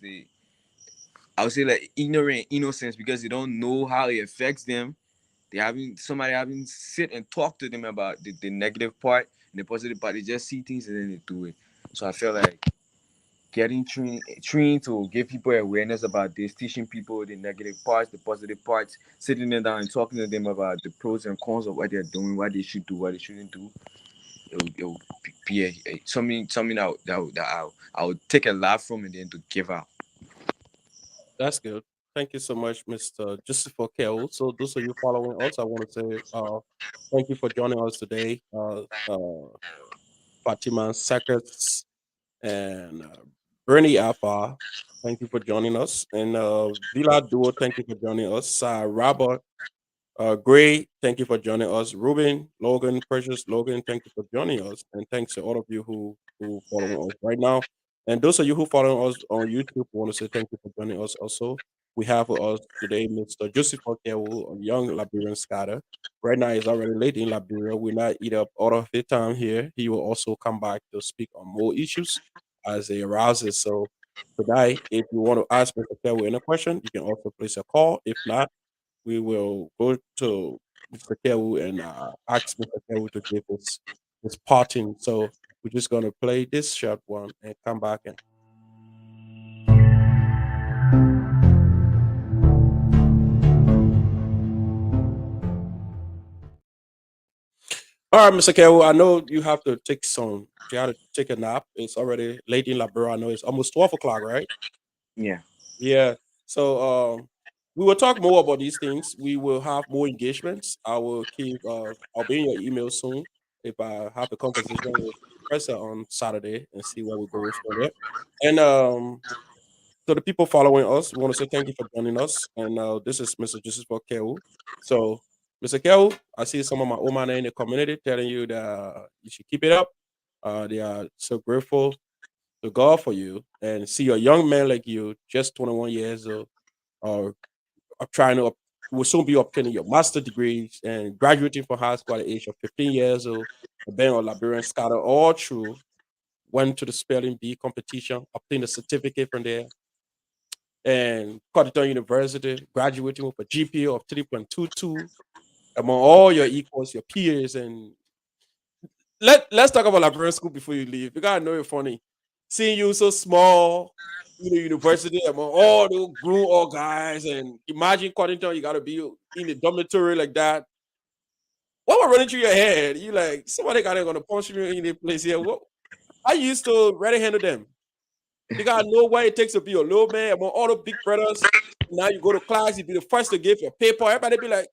I would say like ignorant innocence because they don't know how it affects them. They haven't somebody haven't sit and talk to them about the negative part and the positive part. They just see things and then they do it. So I feel like getting trained to give people awareness about this, teaching people the negative parts, the positive parts, sitting them down and talking to them about the pros and cons of what they're doing, what they should do, what they shouldn't do. It will be something I would take a lot from and then to give out. That's good. Thank you so much, Mr. Joseph O'Kell. So those of you following us, I want to say thank you for joining us today. Fatima Sackets and Bernie Alpha, thank you for joining us. And Villa Duo, thank you for joining us. Robert Gray, thank you for joining us. Ruben, Logan, Precious, Logan, thank you for joining us. And thanks to all of you who following us right now. And those of you who following us on YouTube, we want to say thank you for joining us also. We have with us today Mr. Joseph Okewu, a young Liberian scholar. Right now, it's already late in Liberia. We'll not eat up all of the time here. He will also come back to speak on more issues as they arises. So tonight, if you want to ask Mr. Okewu any question, you can also place a call. If not, we will go to Mr. Kewu and ask Mr. Kewu to give his parting. So we're just gonna play this short one and come back and all right, Mr. Kewu. I know you have to take some. You have to take a nap. It's already late in Liberia. I know it's almost 12 o'clock, right? Yeah. Yeah. So we will talk more about these things. We will have more engagements. I will keep I'll be in your email soon if I have a conversation with Professor on Saturday and see where we go from there. And so the people following us, we want to say thank you for joining us. And this is Mr. Joseph Keu. So Mr. Keu, I see some of my Oma in the community telling you that you should keep it up. They are so grateful to God for you and see a young man like you, just 21 years old, uh, trying to will soon be obtaining your master degrees and graduating from high school at the age of 15 years old, being a Liberian scholar all through, went to the spelling bee competition, obtained a certificate from there, and Cotton University, graduating with a GPA of 3.22 among all your equals, your peers, and let's talk about Liberian school before you leave. You gotta know it's funny. Seeing you so small in the university among all the grown old guys, and imagine Cottington, you gotta be in the dormitory like that. What was running through your head? You like somebody gonna punch me in the place here. What I used to ready handle them. You gotta know what it takes to be a little man among all the big brothers. Now you go to class, you be the first to give your paper. Everybody be like,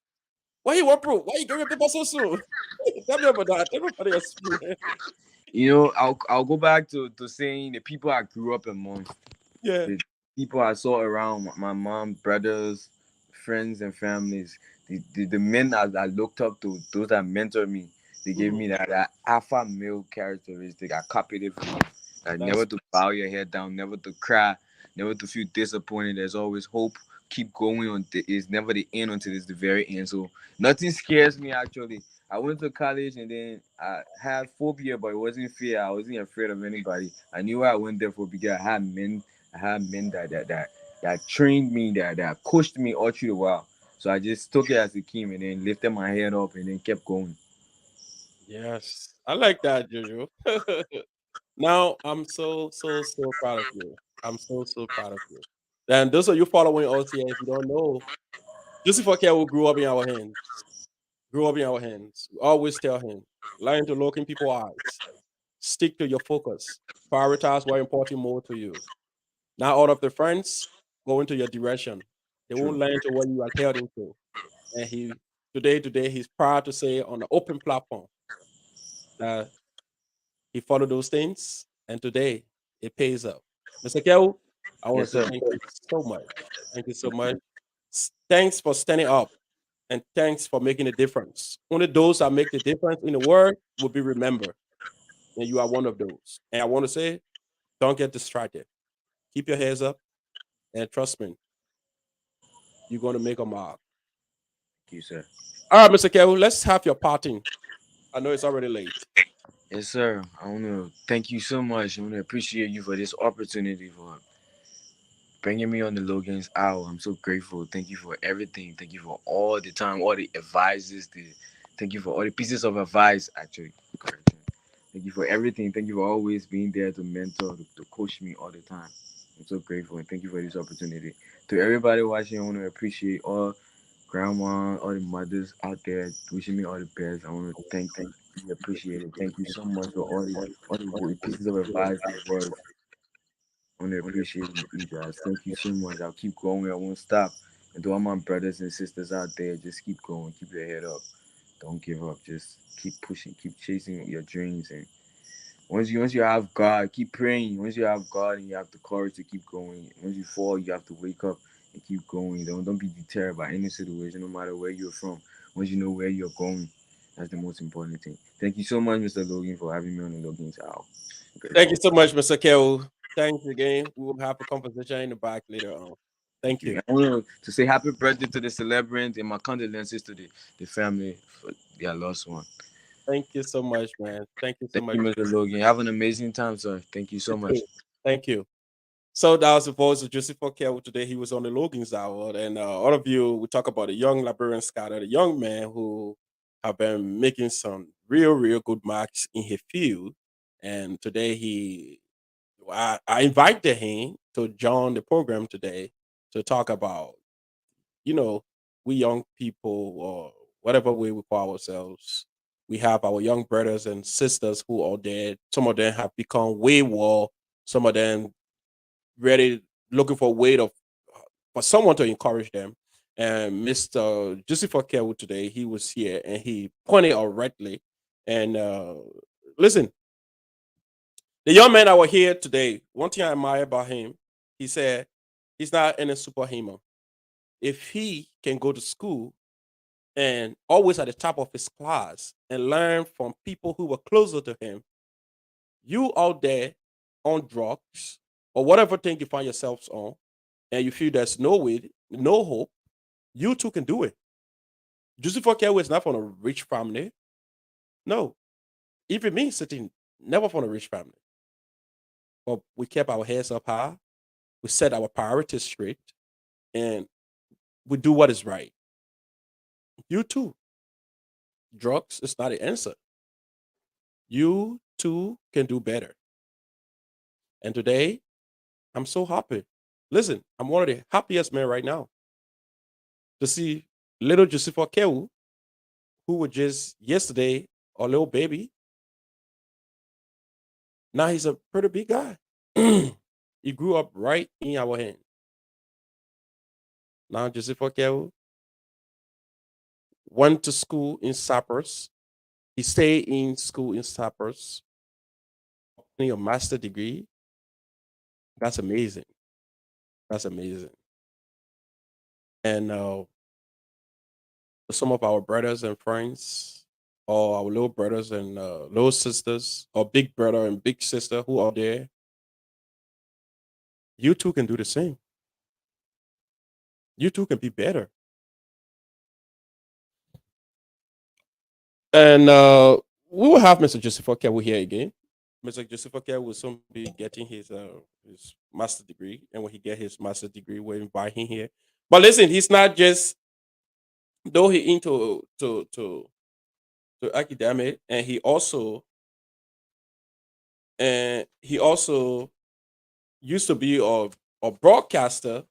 why you want proof? Why you give your paper so soon? Tell me about that. Tell me about your experience. I'll go back to saying the people I grew up among, Yeah. the people I saw around my mom, brothers, friends, and families, the men I looked up to, those that mentored me, they gave Mhm. me that alpha male characteristic. I copied it from them. Like never That's to bow your head down, never to cry, never to feel disappointed. There's always hope. Keep going on. It's never the end until it's the very end. So nothing scares me actually. I went to college and then I had phobia, but it wasn't fear. I wasn't afraid of anybody. I knew I went there for because I had men that trained me, that pushed me all through the while. So I just took it as it came and then lifted my head up and then kept going. Yes, I like that, Jojo. Now I'm so proud of you. I'm so proud of you. And those of you following us here, if you don't know, Joseph Okel grew up in our hands. Grew up in our hands. We always tell him, learn to look in people's eyes. Stick to your focus. Prioritize what important more to you. Not all of the friends go into your direction. They won't True. learn to what you are heading to. And today, he's proud to say on the open platform that he followed those things, and today it pays up. Mr. Kel, I want Yes, to say sir. thank you so much. Thank you so much. Thanks for standing up, and thanks for making a difference. Only those that make the difference in the world will be remembered, and you are one of those. And I want to say, don't get distracted. Keep your heads up, and trust me, you're going to make a mark. Thank you, sir. All right, Mr. Kel, let's have your parting. I know it's already late. Yes, sir. I want to thank you so much. I want to appreciate you for this opportunity for bringing me on the Logan's Hour. I'm so grateful. Thank you for everything. Thank you for all the time, all the advices. Thank you for all the pieces of advice. Actually, correction. Thank you for everything. Thank you for always being there to mentor, to coach me all the time. I'm so grateful and thank you for this opportunity. To everybody watching, I want to appreciate all grandma, all the mothers out there wishing me all the best. I want to thank you, appreciate it. Thank you so much for all the pieces of advice, the words. I want to appreciate you guys. Thank you so much. I'll keep going. I won't stop. And to all my brothers and sisters out there, just keep going. Keep your head up. Don't give up. Just keep pushing. Keep chasing your dreams. And once you have God, keep praying. Once you have God and you have the courage to keep going. Once you fall, you have to wake up and keep going. Don't be deterred by any situation, no matter where you're from. Once you know where you're going, that's the most important thing. Thank you so much, Mr. Logan, for having me on the Logan's Hour. Thank you Grateful. so much, Mr. Kel. Thanks again. We will have a conversation in the back later on. Thank Thank you. you. I want to say happy birthday to the celebrant and my condolences to the family for their lost one. Thank you so much, man. Thank you so Thank much. you, Mr. Logan. Have an amazing time, sir. Thank you so You much. too. Thank you. So that was the voice of Joseph Okel today. He was on the Logan's Hour. And all of you, we talk about a young Liberian scholar, a young man who have been making some real good marks in his field. And today I invited him to join the program today to talk about, you know, we young people or whatever way we call ourselves. We have our young brothers and sisters who are there. Some of them have become wayward. Some of them really looking for a way of for someone to encourage them. And Mr. Joseph Okewu today, he was here and he pointed out rightly. And listen, the young man that were here today, one thing I admire about him, he said he's not in a superhuman. If he can go to school and always at the top of his class and learn from people who were closer to him, you out there on drugs or whatever thing you find yourselves on, and you feel there's no way, no hope, you too can do it. Joseph Okewo is not from a rich family. No. Even me sitting, never from a rich family. But we kept our heads up high. We set our priorities straight and we do what is right. You too. Drugs is not the answer. You too can do better. And today, I'm so happy. Listen, I'm one of the happiest men right now to see little Joseph Okewo, who was just yesterday a little baby. Now he's a pretty big guy. He grew up right in our hand. Now Joseph Okewo went to school in Cyprus. He stayed in school in Cyprus, getting a master degree. That's amazing. That's amazing. And some of our brothers and friends, or our little brothers and little sisters, or big brother and big sister who are there, you too can do the same. You too can be better. And we will have Mr. Joseph Okewu here again. Mr. Joseph Okewu will soon be getting his master degree, and when he get his master degree, we'll invite him here. But listen, he's not just though he into to academic, and he also used to be a broadcaster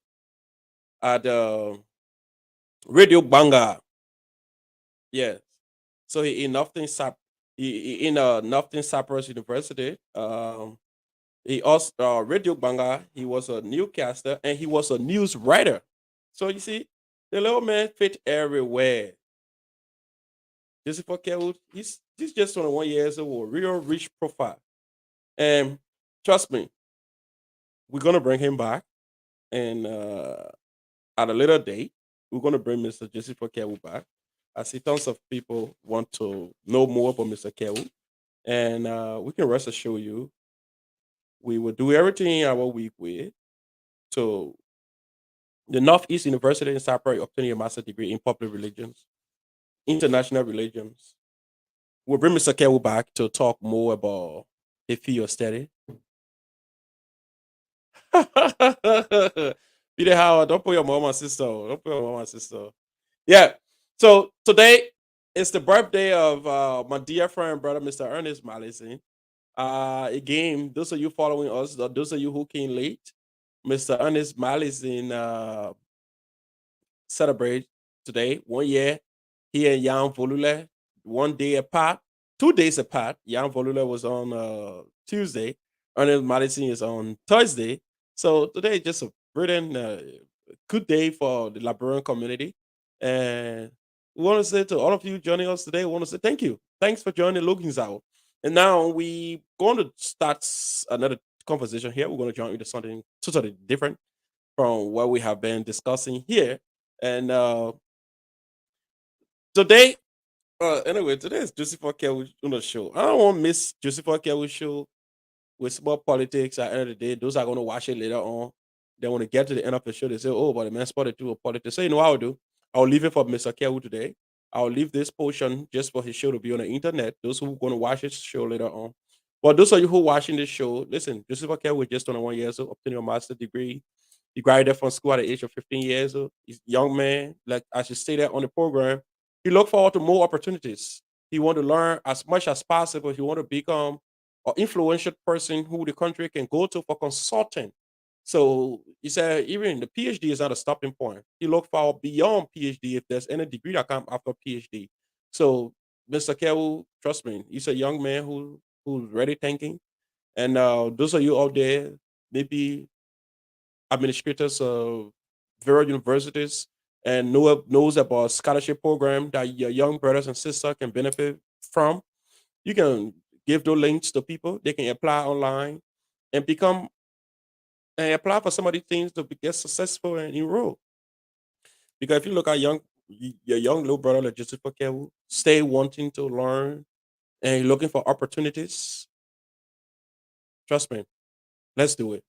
at Radio Banga. Yes. So he in Northern Cyprus University. He also Radio Banga. He was a newscaster and he was a news writer. So you see, the little man fit everywhere. Joseph Kelwood, he's just 21 years old, real rich profile. And trust me, we're gonna bring him back and at a later date, we're gonna bring Mr. Joseph Kelwood back. I see tons of people want to know more about Mr. Kelwood. And we can rest assure you, we will do everything in our week with to the Northeast University in Cyprus obtaining a master's degree in public relations, international relations. We'll bring Mr. Kewu back to talk more about his field of study. Peter Howard, don't put your mom and sister. Don't put your mom and sister. Yeah. So today is the birthday of my dear friend and brother, Mr. Ernest Malison. Again, those of you following us, or those of you who came late, Mr. Ernest Malison celebrate today 1 year. He and Jan Volule 1 day apart, 2 days apart. Jan Volule was on Tuesday. Ernest Madison is on Thursday. So today is just a brilliant, good day for the Liberian community. And we want to say to all of you joining us today, we want to say thank you. Thanks for joining Logan's Out. And now we going to start another conversation here. We're going to jump into something totally different from what we have been discussing here. And today, anyway, today is Joseph Kelly on the show. I don't want to miss Joseph Kelly's show with small politics. At the end of the day, those are going to watch it later on. Then when they get to the end of the show, they say, "Oh, but the man spotted through a politics." So you know what I'll do? I'll leave it for Mr. Kelly today. I'll leave this portion just for his show to be on the internet. Those who are going to watch his show later on. But those of you who are watching this show, listen, Joseph Kelly was just 21 years old, obtaining a master's degree. He graduated from school at the age of 15 years old. He's a young man, like I should say that on the program. He looked forward to more opportunities. He wanted to learn as much as possible. He wanted to become an influential person who the country can go to for consulting. So he said even the PhD is not a stopping point. He looked forward beyond PhD if there's any degree that comes after PhD. So Mr. Kewu, trust me, he's a young man who's ready thinking. And those of you out there, maybe administrators of various universities and knows about scholarship program that your young brothers and sisters can benefit from, you can give those links to people. They can apply online and become and apply for some of these things to get successful and enroll. Because if you look at your young little brother like Joseph Kewu, stay wanting to learn and looking for opportunities, trust me, let's do it.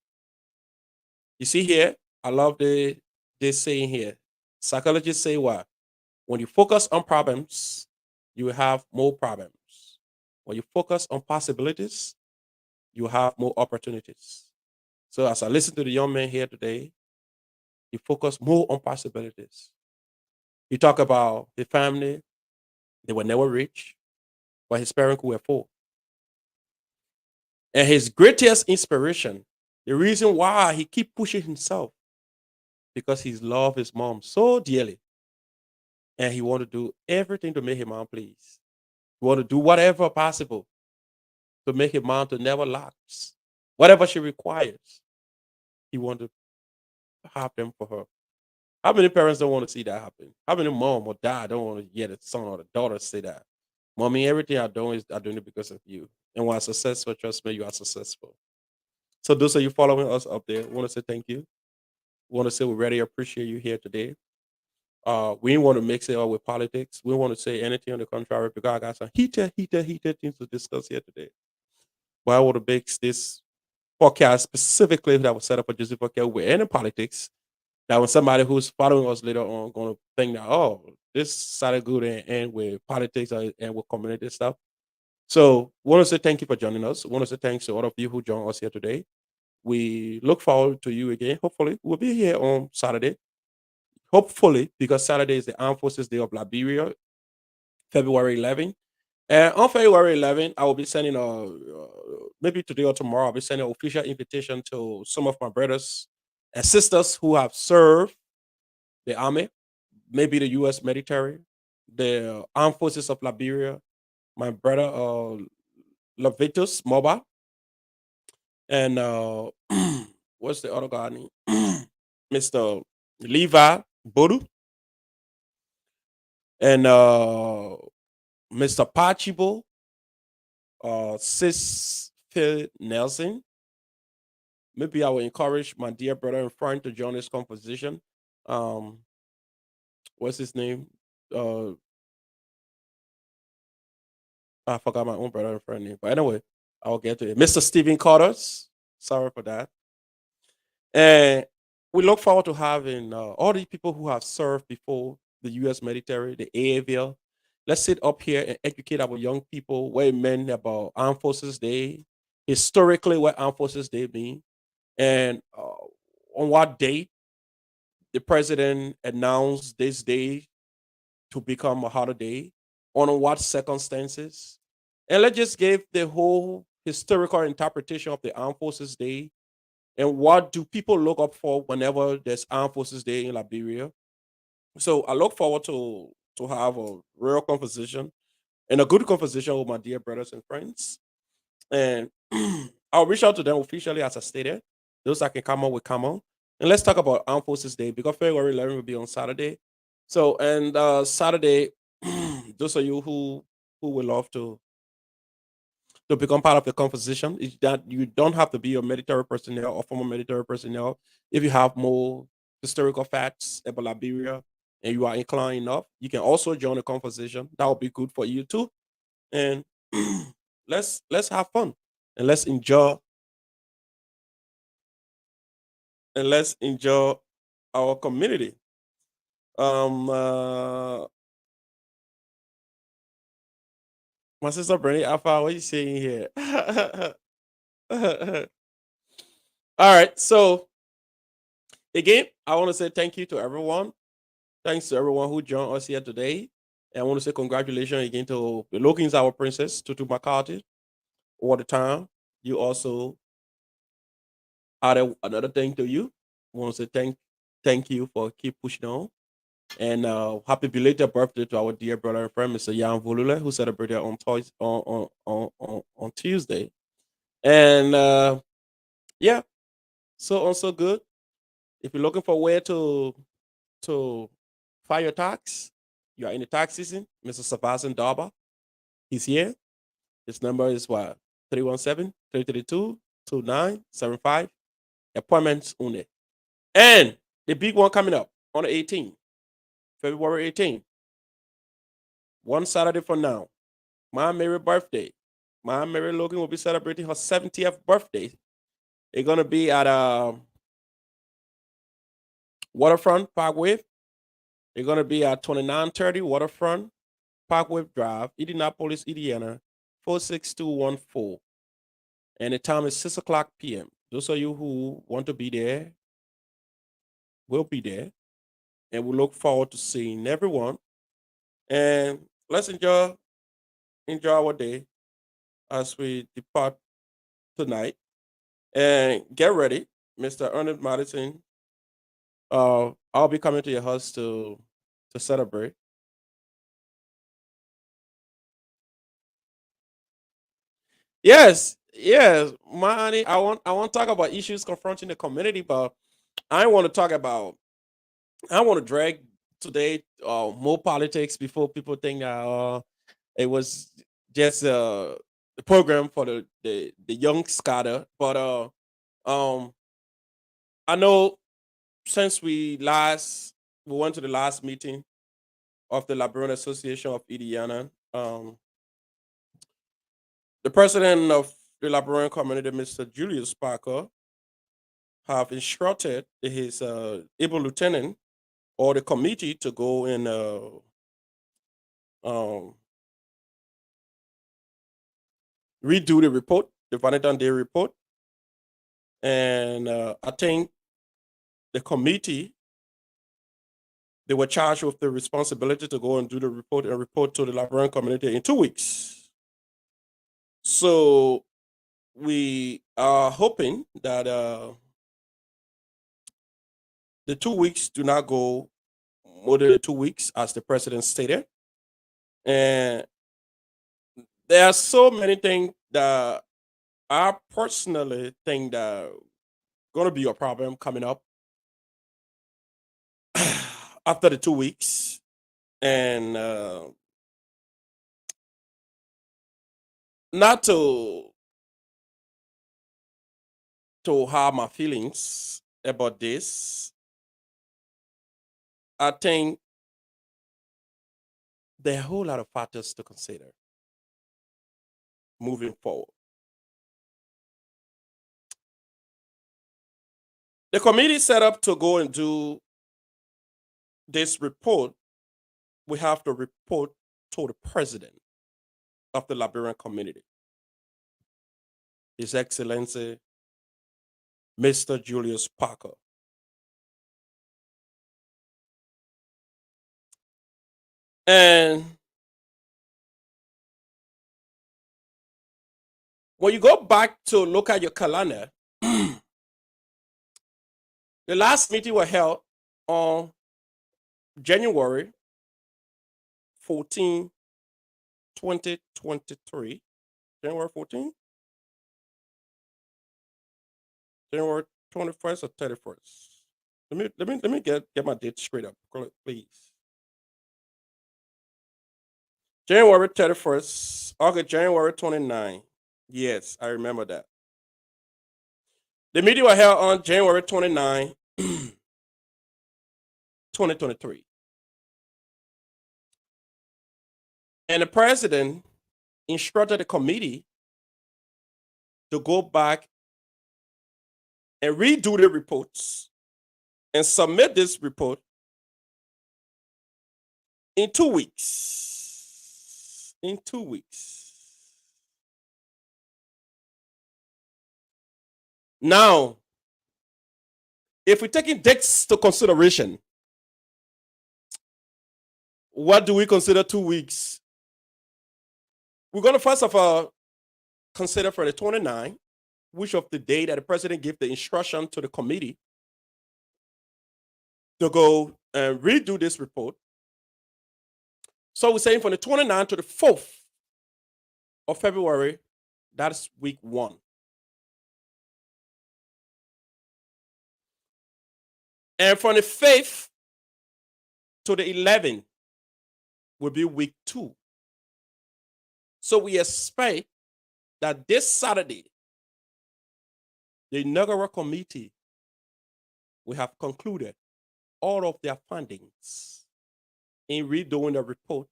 You see here, I love this saying here. Psychologists say what? When you focus on problems, you will have more problems. When you focus on possibilities, you have more opportunities. So as I listen to the young man here today, he focused more on possibilities. He talked about his family, they were never rich, but his parents were poor. And his greatest inspiration, the reason why he keep pushing himself, because he loved his mom so dearly. And he wanted to do everything to make his mom please. He wanted to do whatever possible to make his mom to never lapse. Whatever she requires, he wanted to have them for her. How many parents don't want to see that happen? How many mom or dad don't want to hear the son or the daughter say that? Mommy, everything I'm doing it because of you. And when I'm successful, trust me, you are successful. So those of you following us up there, want to say thank you. Want to say we really appreciate you here today. We didn't want to mix it up with politics. We don't want to say anything on the contrary because I got some heated things to discuss here today. But I want to make this podcast specifically that was set up for Joseph Okel with any politics. That when somebody who's following us later on going to think that, oh, this started good and end with politics and with community stuff. So, want to say thank you for joining us. Want to say thanks to all of you who joined us here today. We look forward to you again. Hopefully, we'll be here on Saturday. Hopefully, because Saturday is the Armed Forces Day of Liberia, February 11th. And on February 11th, I will be sending maybe today or tomorrow, I'll be sending an official invitation to some of my brothers and sisters who have served the army, maybe the U.S. military, the Armed Forces of Liberia, my brother Levitus Moba, and what's the other guy name? Mr. Levi Bodu, and Mr. Pachibo, Sis Phil Nelson. Maybe I will encourage my dear brother and friend to join this conversation. Um, what's his name? Uh, I forgot my own brother and friend name, but anyway, I'll get to it. Mr. Stephen Carter's. Sorry for that. And we look forward to having all the people who have served before the U.S. military, the AAVL. Let's sit up here and educate our young people what it meant about Armed Forces Day, historically what Armed Forces Day mean, and on what date the president announced this day to become a holiday, on what circumstances. And let's just give the whole historical interpretation of the Armed Forces Day and what do people look up for whenever there's Armed Forces Day in Liberia. So I look forward to have a real conversation and a good conversation with my dear brothers and friends. And I'll reach out to them officially as I stated. Those that can come on will come on. And let's talk about Armed Forces Day because February 11th will be on Saturday. So and Saturday, those of you who would love to become part of the conversation is that you don't have to be a military personnel or former military personnel. If you have more historical facts about Liberia and you are inclined enough, you can also join the conversation. That will be good for you too. And let's have fun and let's enjoy our community. Um, uh, my sister Bernie Alpha, what are you saying here? All right, so again, I want to say thank you to everyone. Thanks to everyone who joined us here today. And I want to say congratulations again to the Logan's our princess, Tutu McCarthy, all the time. You also added another thing to you. I want to say thank you for keep pushing on. And happy belated birthday to our dear brother and friend, Mr. Jan Volule, who celebrated on Tuesday. And yeah, so on so good. If you're looking for where to file your tax, you are in the tax season, Mr. Sebastian Darba, he's here. His number is what? 317-332-2975. Appointments only. And the big one coming up on the 18th, February 18th. One Saturday from now. My Mary birthday. My Mary Logan will be celebrating her 70th birthday. It's gonna be at Waterfront Parkway. It's gonna be at 2930 Waterfront Parkway Drive, Indianapolis, Indiana, 46214. And the time is 6 o'clock p.m. Those of you who want to be there will be there. And we look forward to seeing everyone. And let's enjoy our day as we depart tonight. And get ready, Mr. Ernest Madison. I'll be coming to your house to celebrate. Yes, Manny. I want to talk about issues confronting the community, but I want to talk about. I want to drag today more politics before people think that it was just the program for the young scatter. But um, I know since we went to the last meeting of the Liberian Association of Indiana, the president of the Liberian community, Mr. Julius Parker, have instructed his able lieutenant or the committee to go and redo the report, the Valentine Day report. And I think the committee, they were charged with the responsibility to go and do the report and report to the Liberian community in 2 weeks. So we are hoping that the 2 weeks do not go more than 2 weeks, as the president stated. And there are so many things that I personally think that going to be a problem coming up after the 2 weeks. And not to have my feelings about this, I think there are a whole lot of factors to consider moving forward. The committee set up to go and do this report. We have to report to the president of the Liberian community, His Excellency Mr. Julius Parker. And when you go back to look at your calendar, the last meeting was held on January 14, 2023. January 14? January 21st or 31st? Let me get my date straight up, please. January 31st. Okay, January 29. Yes, I remember that. The meeting was held on January 29, 2023. And the president instructed the committee to go back and redo the reports and submit this report in 2 weeks. In 2 weeks. Now, if we're taking dates to consideration, what do we consider 2 weeks? We're going to first of all consider for the 29th, which of the day that the president gave the instruction to the committee to go and redo this report. So we're saying from the 29th to the 4th of February, that's week 1. And from the 5th to the 11th will be week 2. So we expect that this Saturday, the inaugural committee will have concluded all of their findings in redoing the report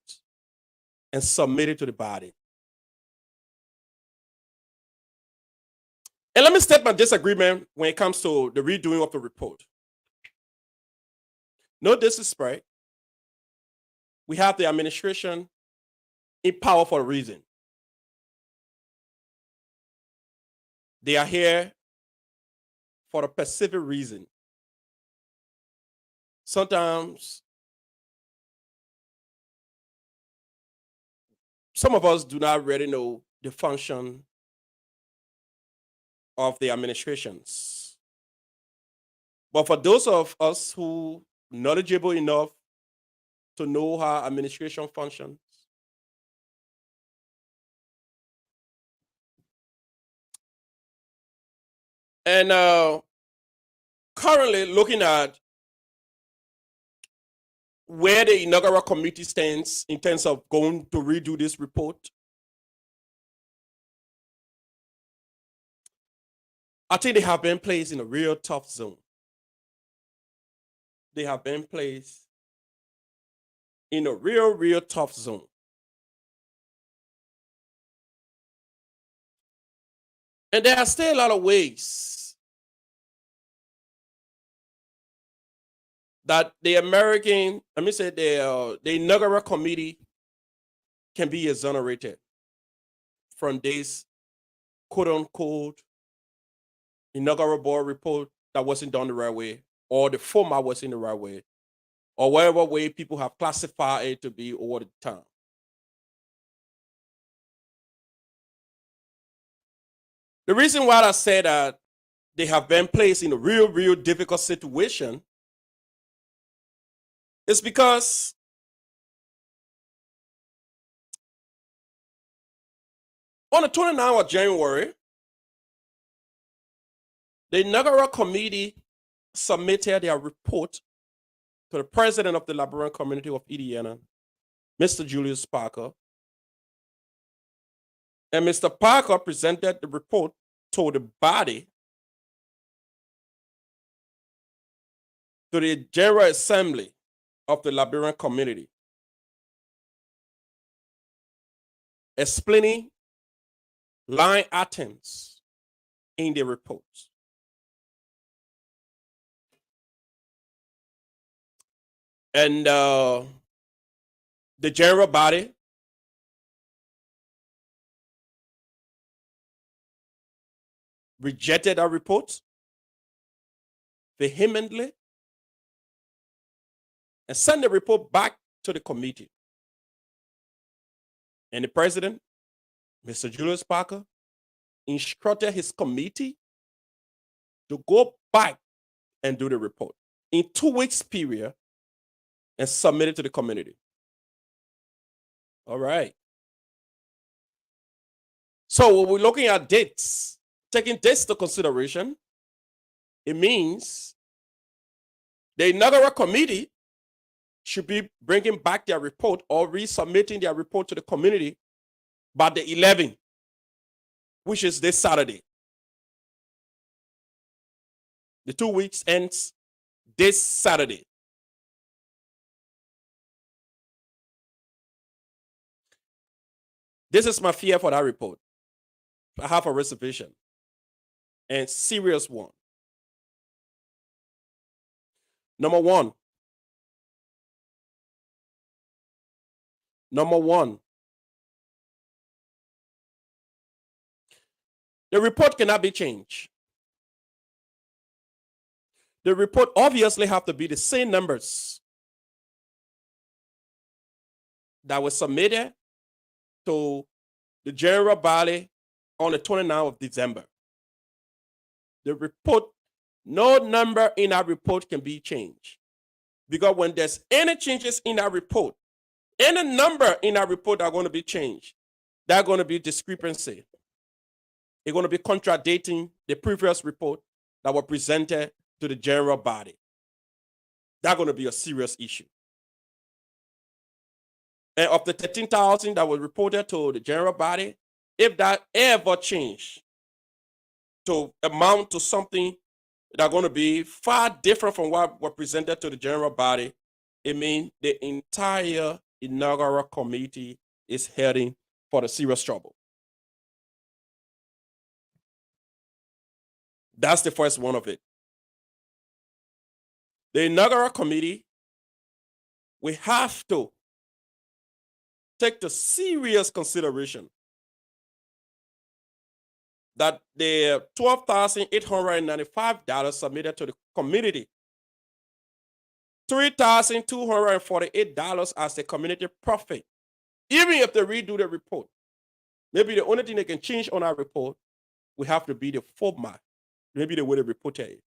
and submit it to the body. And let me state my disagreement when it comes to the redoing of the report. No disrespect. We have the administration in power for a reason. They are here for a specific reason. Sometimes some of us do not really know the function of the administrations. But for those of us who are knowledgeable enough to know how administration functions, and currently looking at where the inaugural committee stands in terms of going to redo this report, I think they have been placed in a real tough zone. They have been placed in a real tough zone. And there are still a lot of ways that the inaugural committee can be exonerated from this quote-unquote inaugural board report that wasn't done the right way, or the format wasn't the right way, or whatever way people have classified it to be over the time. The reason why I said that they have been placed in a real difficult situation is because on the 29th of January, the inaugural committee submitted their report to the president of the Liberian community of Indiana, Mr. Julius Parker. And Mr. Parker presented the report to the body, to the General Assembly of the Liberian community, explaining line items in the report. And the general body rejected our report vehemently and sent the report back to the committee. And the president, Mr. Julius Parker, instructed his committee to go back and do the report in 2 weeks period and submit it to the community. All right. So when we're looking at dates, taking dates into consideration, it means the inaugural committee should be bringing back their report or resubmitting their report to the community by the 11th, which is this Saturday. The 2 weeks ends this Saturday. This is my fear for that report. I have a reservation, and serious one. Number one, the report cannot be changed. The report obviously have to be the same numbers that were submitted to the general body on the 29th of December. The report, no number in our report can be changed. Because when there's any changes in our report, any number in our report are going to be changed. They're going to be discrepancy. They're going to be contradicting the previous report that were presented to the general body. That's going to be a serious issue. And of the 13,000 that was reported to the general body, if that ever changed to amount to something that's going to be far different from what was presented to the general body, it means the entire inaugural committee is heading for the serious trouble. That's the first one of it. The inaugural committee, we have to take the serious consideration that the $12,895 submitted to the community, $3,248 as the community profit. Even if they redo the report, maybe the only thing they can change on our report will have to be the format, maybe the way they reported it.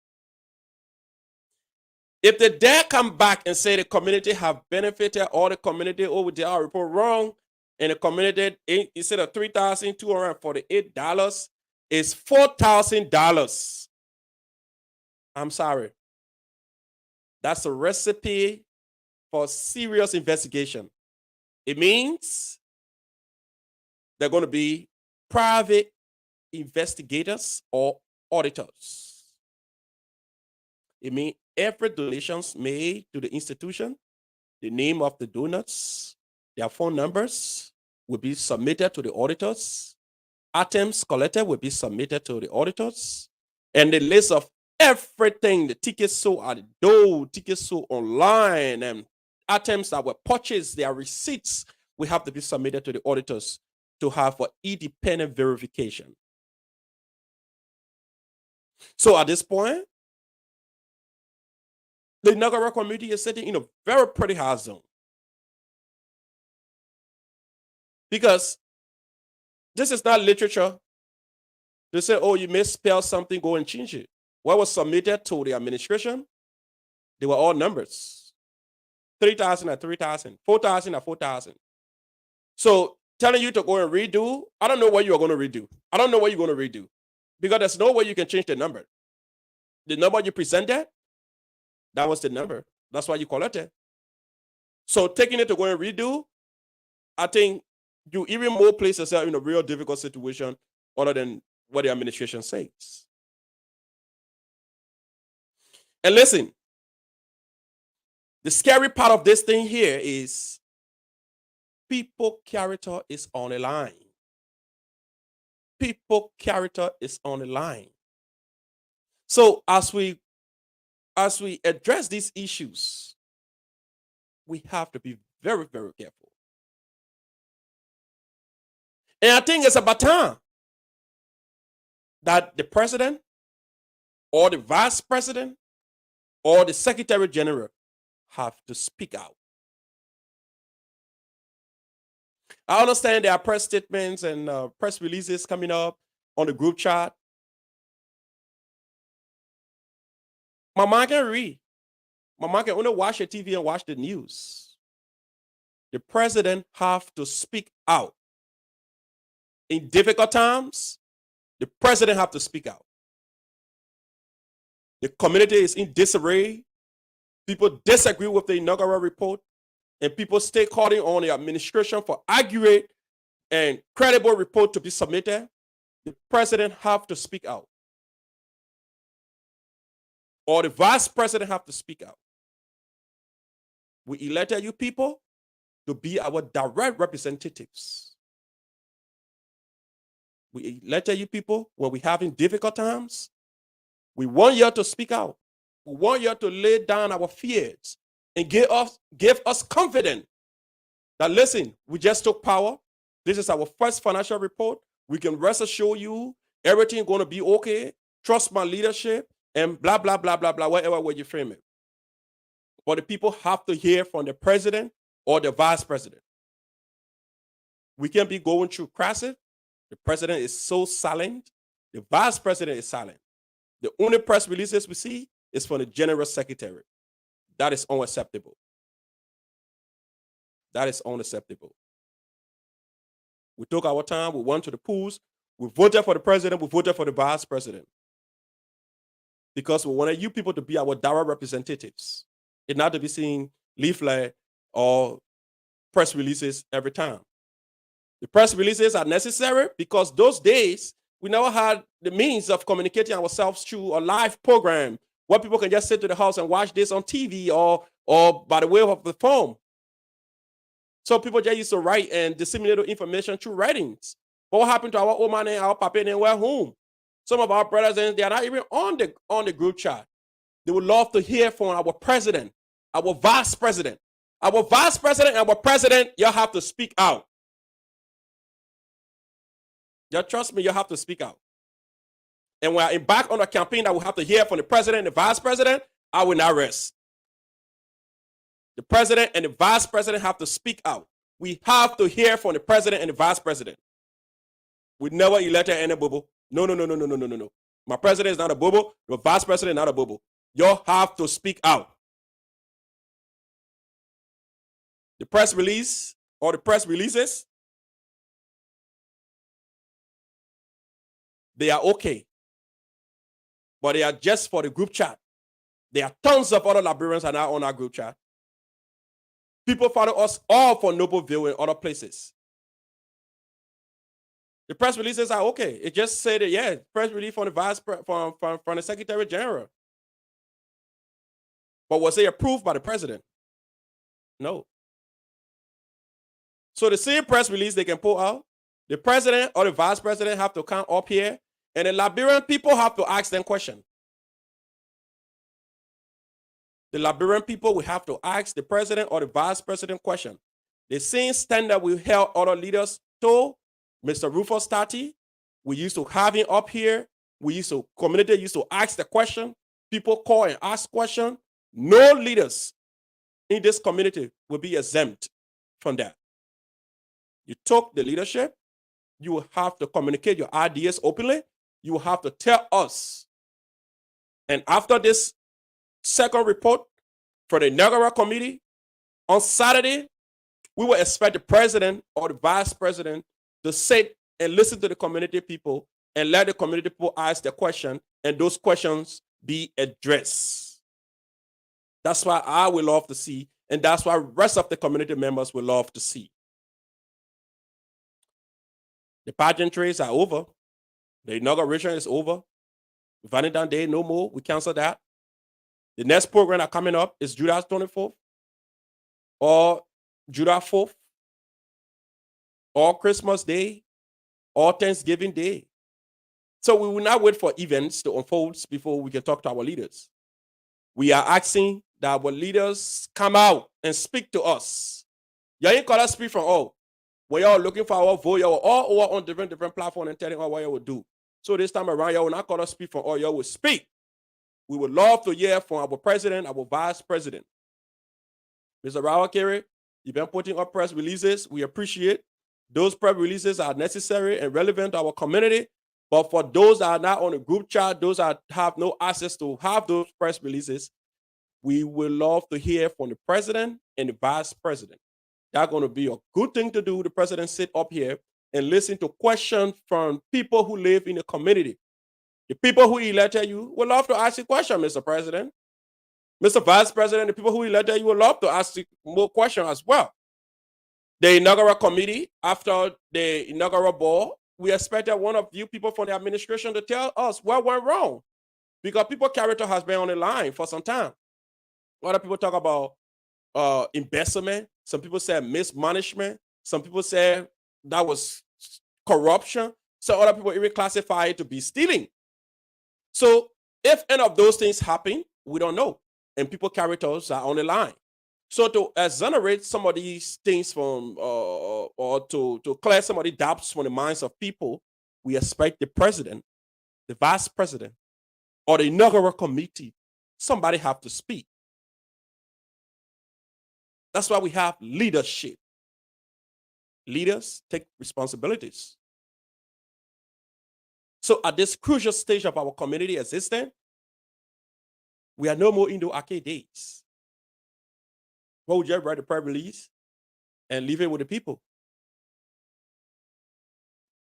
If they dare come back and say the community have benefited or the community did our report wrong, and the community, instead of $3,248, is $4,000. I'm sorry. That's a recipe for serious investigation. It means they're going to be private investigators or auditors. It means every donations made to the institution, the name of the donors, their phone numbers will be submitted to the auditors. Items collected will be submitted to the auditors. And the list of everything, the tickets sold at the door, tickets sold online, and items that were purchased, their receipts, we have to be submitted to the auditors to have for independent verification. So at this point, the inaugural committee is sitting in a very pretty hard zone. Because this is not literature. They say, oh, you misspelled something, go and change it. What was submitted to the administration, they were all numbers. 3,000 and 3,000, 4,000 and 4,000. So telling you to go and redo, I don't know what you are going to redo. I don't know what you're going to redo. Because there's no way you can change the number. The number you presented, that was the number. That's why you collected. So taking it to go and redo, I think you even more place yourself in a real difficult situation other than what the administration says. And listen, the scary part of this thing here is people character is on the line. People character is on the line. So as we address these issues, we have to be very, very careful. And I think it's about time that the president or the vice president or the secretary general have to speak out. I understand there are press statements and press releases coming up on the group chat. My mom can read. My mom can only watch the TV and watch the news. The president have to speak out. In difficult times, the president have to speak out. The community is in disarray. People disagree with the inaugural report, and people stay calling on the administration for accurate and credible report to be submitted. The president have to speak out. Or the vice president have to speak out. We elected you people to be our direct representatives. We elected you people when we're having difficult times. We want you to speak out. We want you to lay down our fears and give us confidence that, listen, we just took power. This is our first financial report. We can rest assured you everything going to be okay. Trust my leadership and blah, blah, blah, blah, blah, whatever way you frame it. But the people have to hear from the president or the vice president. We can't be going through crisis. The president is so silent. The vice president is silent. The only press releases we see is from the general secretary. That is unacceptable. That is unacceptable. We took our time. We went to the polls. We voted for the president. We voted for the vice president. Because we wanted you people to be our direct representatives. It's not to be seeing leaflet or press releases every time. The press releases are necessary because those days we never had the means of communicating ourselves through a live program where people can just sit to the house and watch this on TV or by the way of the phone. So people just used to write and disseminate information through writings. But what happened to our old man and our papa and we're home? Some of our brothers, and they are not even on the group chat. They would love to hear from our president, our vice president. Our vice president and our president, you have to speak out. You trust me, you have to speak out. And when I embark on a campaign that will have to hear from the president and the vice president, I will not rest. The president and the vice president have to speak out. We have to hear from the president and the vice president. We never elected any bubble. No. My president is not a bubble. The vice president is not a bubble. You have to speak out. The press release or the press releases, they are okay. But they are just for the group chat. There are tons of other Liberians are now on our group chat. People follow us all for Nobleville and other places. The press releases are okay. It just said that, yeah, press release from the from the Secretary General. But was it approved by the president? No. So the same press release they can pull out, the president or the vice president have to come up here, and the Liberian people have to ask them questions. The Liberian people will have to ask the president or the vice president question. The same standard we held other leaders to, Mr. Rufus Tati, we used to have him up here. Community used to ask the question. People call and ask question. No leaders in this community will be exempt from that. You took the leadership. You will have to communicate your ideas openly. You will have to tell us. And after this second report for the inaugural committee on Saturday, we will expect the president or the vice president to sit and listen to the community people and let the community people ask their question and those questions be addressed. That's why I would love to see, and that's why the rest of the community members will love to see. The pageantries are over. The inauguration is over. Valentine's Day, no more. We cancel that. The next program that coming up is July 24th or July 4th or Christmas Day or Thanksgiving Day. So we will not wait for events to unfold before we can talk to our leaders. We are asking that our leaders come out and speak to us. You ain't call us speak from all. We are looking for our vote. You are all over on different platforms and telling us what you will do. So this time around, you will not call us speak from all. You will speak. We would love to hear from our president, our vice president. Mr. Raul Kerry, you've been putting up press releases. We appreciate those press releases are necessary and relevant to our community. But for those that are not on the group chat, those that have no access to have those press releases, we would love to hear from the president and the vice president. That's going to be a good thing to do. The president sit up here and listen to questions from people who live in the community. The people who elected you would love to ask you questions, Mr. President. Mr. Vice President, the people who elected you would love to ask you more questions as well. The inaugural committee, after the inaugural ball, we expected one of you people from the administration to tell us what went wrong. Because people's character has been on the line for some time. Other people talk about embezzlement. Some people say mismanagement. Some people say that was corruption. So other people even classify it to be stealing. So if any of those things happen, we don't know. And people's characters are on the line. So to exonerate some of these things from, or to clear some of the doubts from the minds of people, we expect the president, the vice president, or the inaugural committee, somebody have to speak. That's why we have leadership. Leaders take responsibilities. So at this crucial stage of our community existence, we are no more in the arcade days. What would you write a press release and leave it with the people?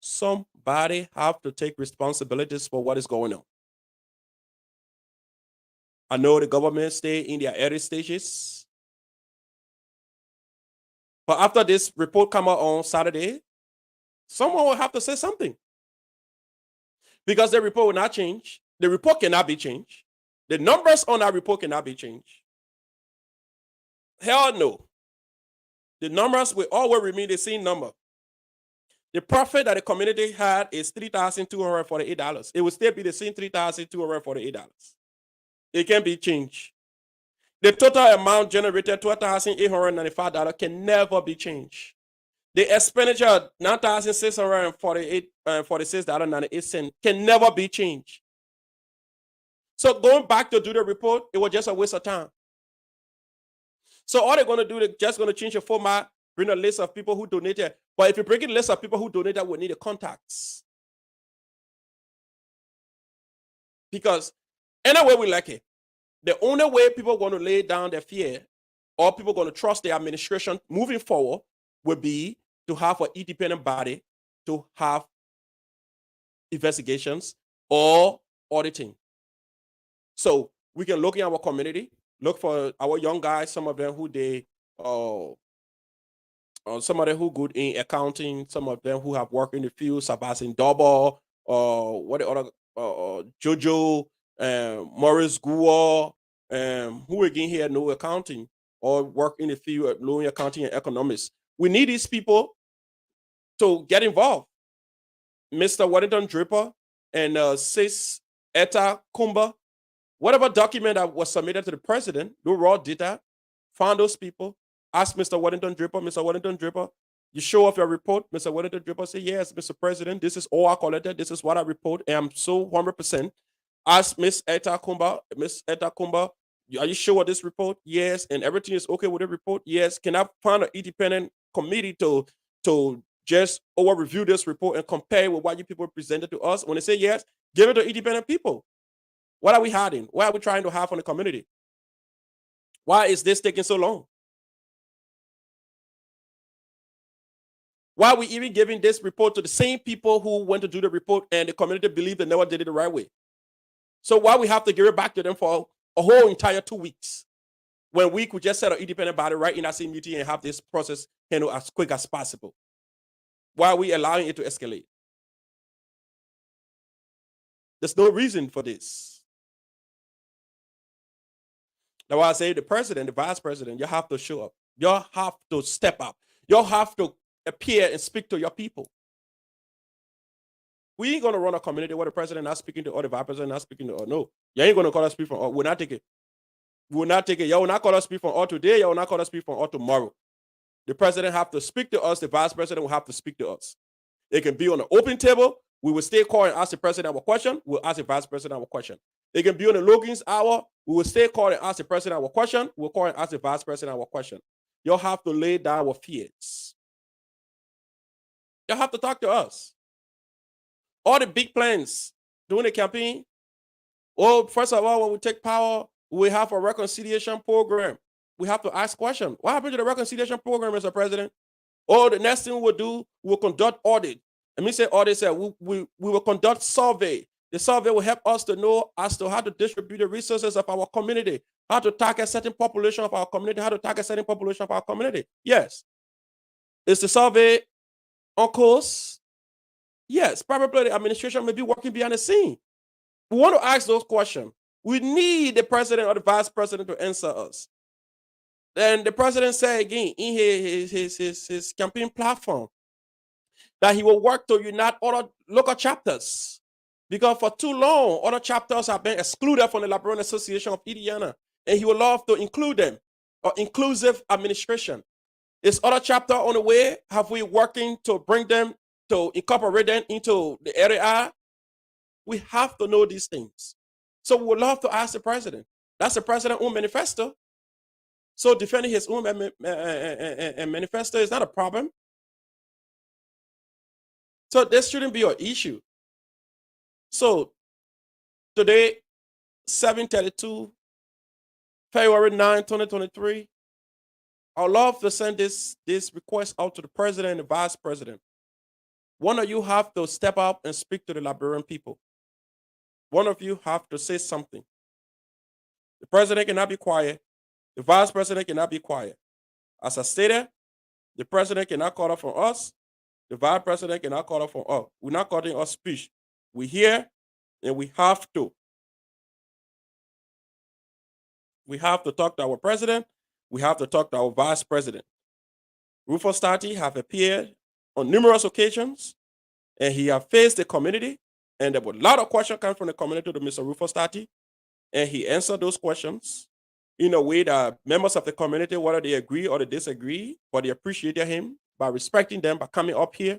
Somebody have to take responsibilities for what is going on. I know the government stay in their early stages. But after this report come out on Saturday, someone will have to say something. Because the report will not change. The report cannot be changed. The numbers on that report cannot be changed. Hell no. The numbers will always remain the same number. The profit that the community had is $3,248. It will still be the same $3,248. It can be changed. The total amount generated, $12,895, can never be changed. The expenditure, $9,646.98, can never be changed. So going back to do the report, it was just a waste of time. So all they're going to do, they're just going to change the format, bring a list of people who donated. But if you bring a list of people who donated, we need the contacts. Because anyway we like it, the only way people are going to lay down their fear or people are going to trust the administration moving forward would be to have an independent body to have investigations or auditing. So we can look in our community, look for our young guys, some of them who some of them who good in accounting, some of them who have worked in the field, Sabas Double, what the other, Jojo, Morris Guo, who again here know accounting or work in the field knowing accounting and economics. We need these people to get involved. Mr. Waddington Draper and Sis Etta Kumba, whatever document that was submitted to the president, the raw data, found those people, ask Mr. Wellington Draper, Mr. Wellington Draper, you show off your report. Mr. Wellington Draper say, yes, Mr. President, this is all I collected. This is what I report. And I'm so 100%. Ask Miss Eta Kumba, are you sure of this report? Yes. And everything is okay with the report? Yes. Can I find an independent committee to just over review this report and compare with what you people presented to us? When they say yes, give it to independent people. What are we hiding? What are we trying to have from the community? Why is this taking so long? Why are we even giving this report to the same people who went to do the report and the community believed they never did it the right way? So why we have to give it back to them for a whole entire 2 weeks when we could just set an independent body right in that same meeting and have this process handled as quick as possible? Why are we allowing it to escalate? There's no reason for this. Now, I say the president, the vice president, you have to show up. You have to step up. You have to appear and speak to your people. We ain't going to run a community where the president not speaking to or the vice president not speaking to or no. You ain't going to call us speak from all. We'll not take it. We will not take it. You will not call us speak from all today. You will not call us speak from all tomorrow. The president have to speak to us. The vice president will have to speak to us. It can be on the open table. We will stay call and ask the president our question. We'll ask the vice president our question. It can be on the Logan's hour. We will stay call and ask the president our question. We'll call and ask the vice president our question. You'll have to lay down our fears. You'll have to talk to us. All the big plans during the campaign. Oh, first of all, when we take power, we have a reconciliation program. We have to ask questions. What happened to the reconciliation program, Mr. President? Oh, the next thing we'll do, we'll conduct audit. Let me say audit, said we will conduct survey. The survey will help us to know as to how to distribute the resources of our community, how to target certain population of our community, how to target certain population of our community. Yes. Is the survey on course? Yes. Probably the administration may be working behind the scene. We want to ask those questions. We need the president or the vice president to answer us. Then the president said again in his campaign platform that he will work to unite other local chapters, because for too long, other chapters have been excluded from the Liberian Association of Indiana, and he would love to include them, or inclusive administration. Is other chapter on the way? Have we working to bring them, to incorporate them into the area? We have to know these things. So we would love to ask the president. That's the president's own manifesto. So defending his own manifesto is not a problem. So this shouldn't be an issue. So today, 7/32, February 9, 2023, I would love to send this request out to the president and the vice president. One of you have to step up and speak to the Liberian people. One of you have to say something. The president cannot be quiet. The vice president cannot be quiet. As I stated, the president cannot call up from us. The vice president cannot call up from us. We're not calling us speech. We're here and we have to. We have to talk to our president. We have to talk to our vice president. Rufus Tati have appeared on numerous occasions, and he have faced the community, and there were a lot of questions coming from the community to Mr. Rufus Tati, and he answered those questions in a way that members of the community, whether they agree or they disagree, but they appreciated him by respecting them, by coming up here.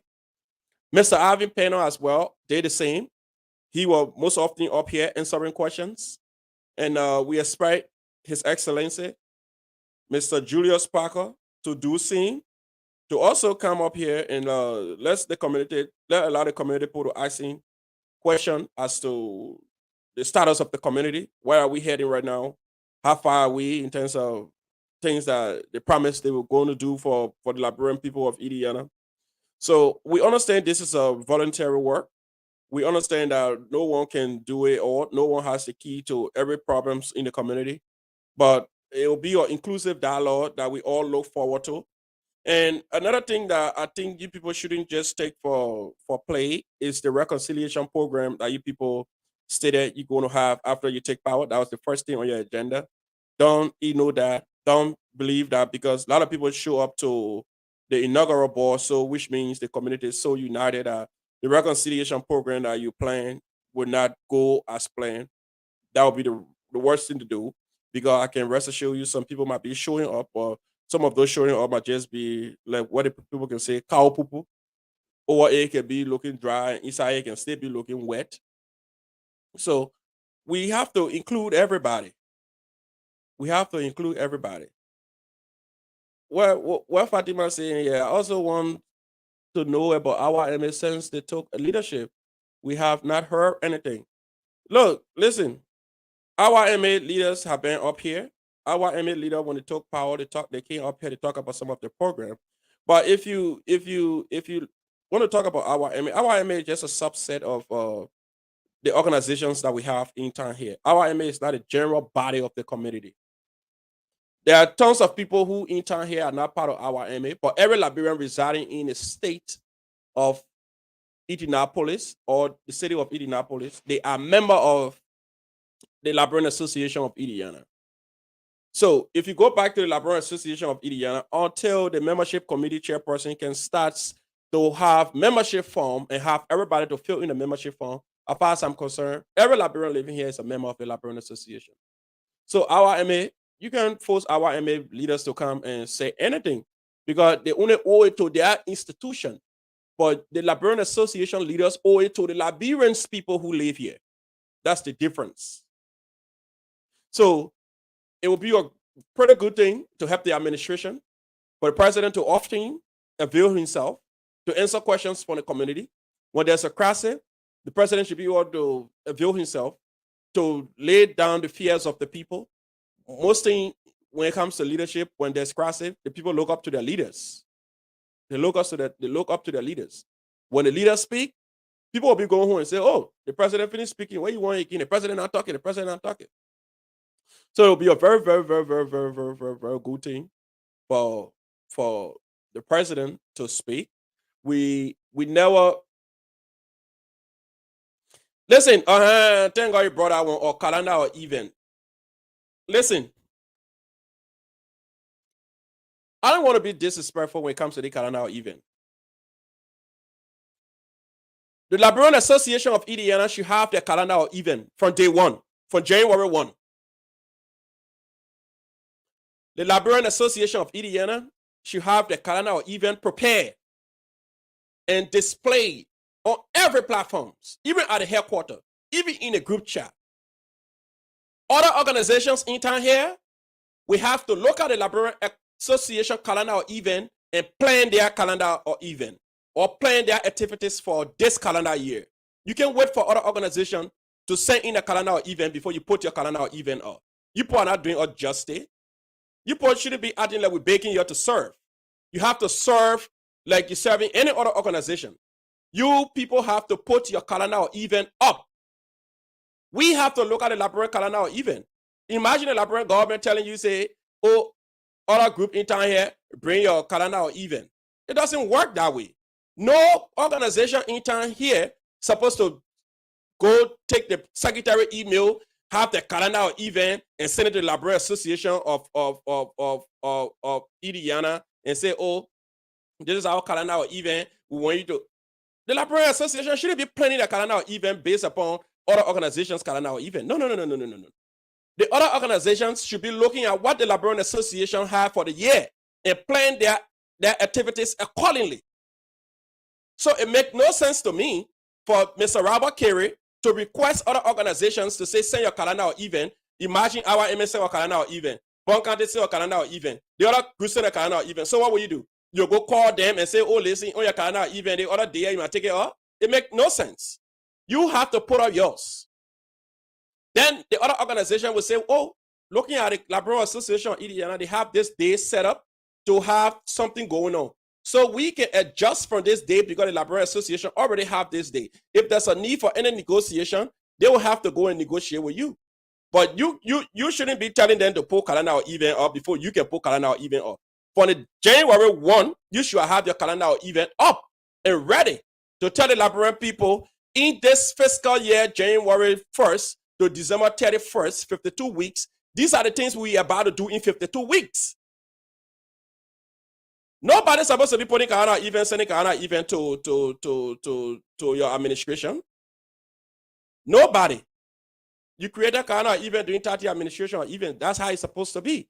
Mr. Alvin Pena as well did the same. He was most often up here answering questions, and we expect His Excellency, Mr. Julius Parker, to do same, to also come up here and let allow the community people to ask him question as to the status of the community. Where are we heading right now? How far are we in terms of things that they promised they were going to do for the Liberian people of Indiana? So we understand this is a voluntary work. We understand that no one can do it all. No one has the key to every problems in the community. But it will be an inclusive dialogue that we all look forward to. And another thing that I think you people shouldn't just take for play is the reconciliation program that you people stated you're going to have after you take power. That was the first thing on your agenda. Don't ignore that. Don't believe that, because a lot of people show up to the inaugural ball, so which means the community is so united that the reconciliation program that you plan will not go as planned. That would be the worst thing to do, because I can rest assure you some people might be showing up, or Some of those showing up might just be like what the people can say, cow poo, or it can be looking dry, and inside it can still be looking wet. So we have to include everybody. We have to include everybody. What Fatima saying here, I also want to know about our MA since they took leadership. We have not heard anything. Look, listen, our MA leaders have been up here. Our MA leader, when they took power, they came up here to talk about some of the program. But if you want to talk about our MA is just a subset of the organizations that we have in town here. Our MA is not a general body of the community. There are tons of people who in town here are not part of our MA, but every Liberian residing in the state of Indianapolis or the city of Indianapolis, they are member of the Liberian Association of Indiana. So if you go back to the Liberian Association of Indiana, until the membership committee chairperson can start to have membership form and have everybody to fill in the membership form, as far as I'm concerned, every Liberian living here is a member of the Liberian Association. So our MA, you can force our MA leaders to come and say anything because they only owe it to their institution. But the Liberian Association leaders owe it to the Liberians people who live here. That's the difference. So it will be a pretty good thing to help the administration, for the president to often avail himself to answer questions from the community. When there's a crisis, the president should be able to avail himself to lay down the fears of the people. Most thing when it comes to leadership, when there's crisis, the people look up to their leaders. They look up to their leaders. When the leaders speak, people will be going home and say, "Oh, the president finished speaking. What you want again? The president not talking. The president not talking." So it'll be a very, very, very, very, very, very, very, very good thing for the president to speak. We never listen. Thank God you brought that one or calendar or event. Listen, I don't want to be disrespectful when it comes to the calendar or event. The Liberian Association of Indiana should have their calendar or event from day one, from January 1. The Liberian Association of Indiana should have their calendar or event prepared and displayed on every platform, even at the headquarters, even in a group chat. Other organizations in town here, we have to look at the Liberian Association calendar or event and plan their calendar or event or plan their activities for this calendar year. You can wait for other organizations to send in a calendar or event before you put your calendar or event up. You people are not doing it justice. You people shouldn't be acting like we're begging you to serve. You have to serve like you're serving any other organization. You people have to put your calendar or event up. We have to look at the Liberian calendar or event. Imagine the Liberian government telling you, say, "Oh, other group in town here, bring your calendar or event." It doesn't work that way. No organization in town here supposed to go take the secretary email, have the calendar or event, and send it to the Liberian Association of Indiana and say, "Oh, this is our calendar or event. We want you to." The Liberian Association shouldn't be planning the calendar or event based upon other organizations' calendar or event. No. The other organizations should be looking at what the Liberian Association have for the year and plan their activities accordingly. So it makes no sense to me for Mr. Robert Carey to request other organizations to say, "Send your calendar or event." Imagine our MSA or calendar or event. Bon County say or calendar or event. The other group send a calendar or event. So what will you do? You go call them and say, "Oh, listen, on your calendar or event, the other day you might take it off." It makes no sense. You have to put up yours. Then the other organization will say, "Oh, looking at the Liberian Association of Indiana, they have this day set up to have something going on. So we can adjust from this day because the Liberian Association already have this day. If there's a need for any negotiation, they will have to go and negotiate with you. But you shouldn't be telling them to pull calendar or event up before you can pull calendar or event up. For the January 1, you should have your calendar or event up and ready to tell the Liberian people in this fiscal year, January 1st to December 31st, 52 weeks, these are the things we are about to do in 52 weeks. Nobody's supposed to be putting calendar event, sending calendar event to your administration. Nobody. You create a calendar event doing 30 administration or event. That's how it's supposed to be.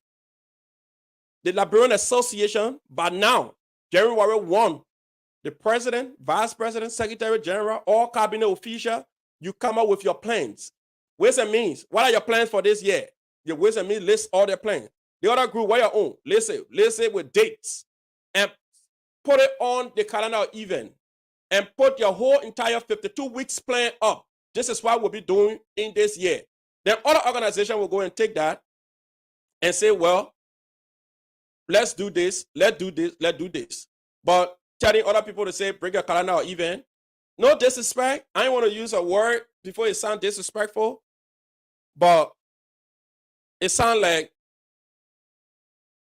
the Liberian Association, by now, January 1, the president, vice president, secretary general, all cabinet official, you come up with your plans. Ways and means. What are your plans for this year? Your ways and means list all their plans. The other group, what your own? List it with dates and put it on the calendar event and put your whole entire 52 weeks plan up. This is what we'll be doing in this year. Then other organization will go and take that and say, well, let's do this, let's do this, let's do this. But telling other people to say, bring your calendar or event, no disrespect. I don't want to use a word before it sounds disrespectful, but it sounds like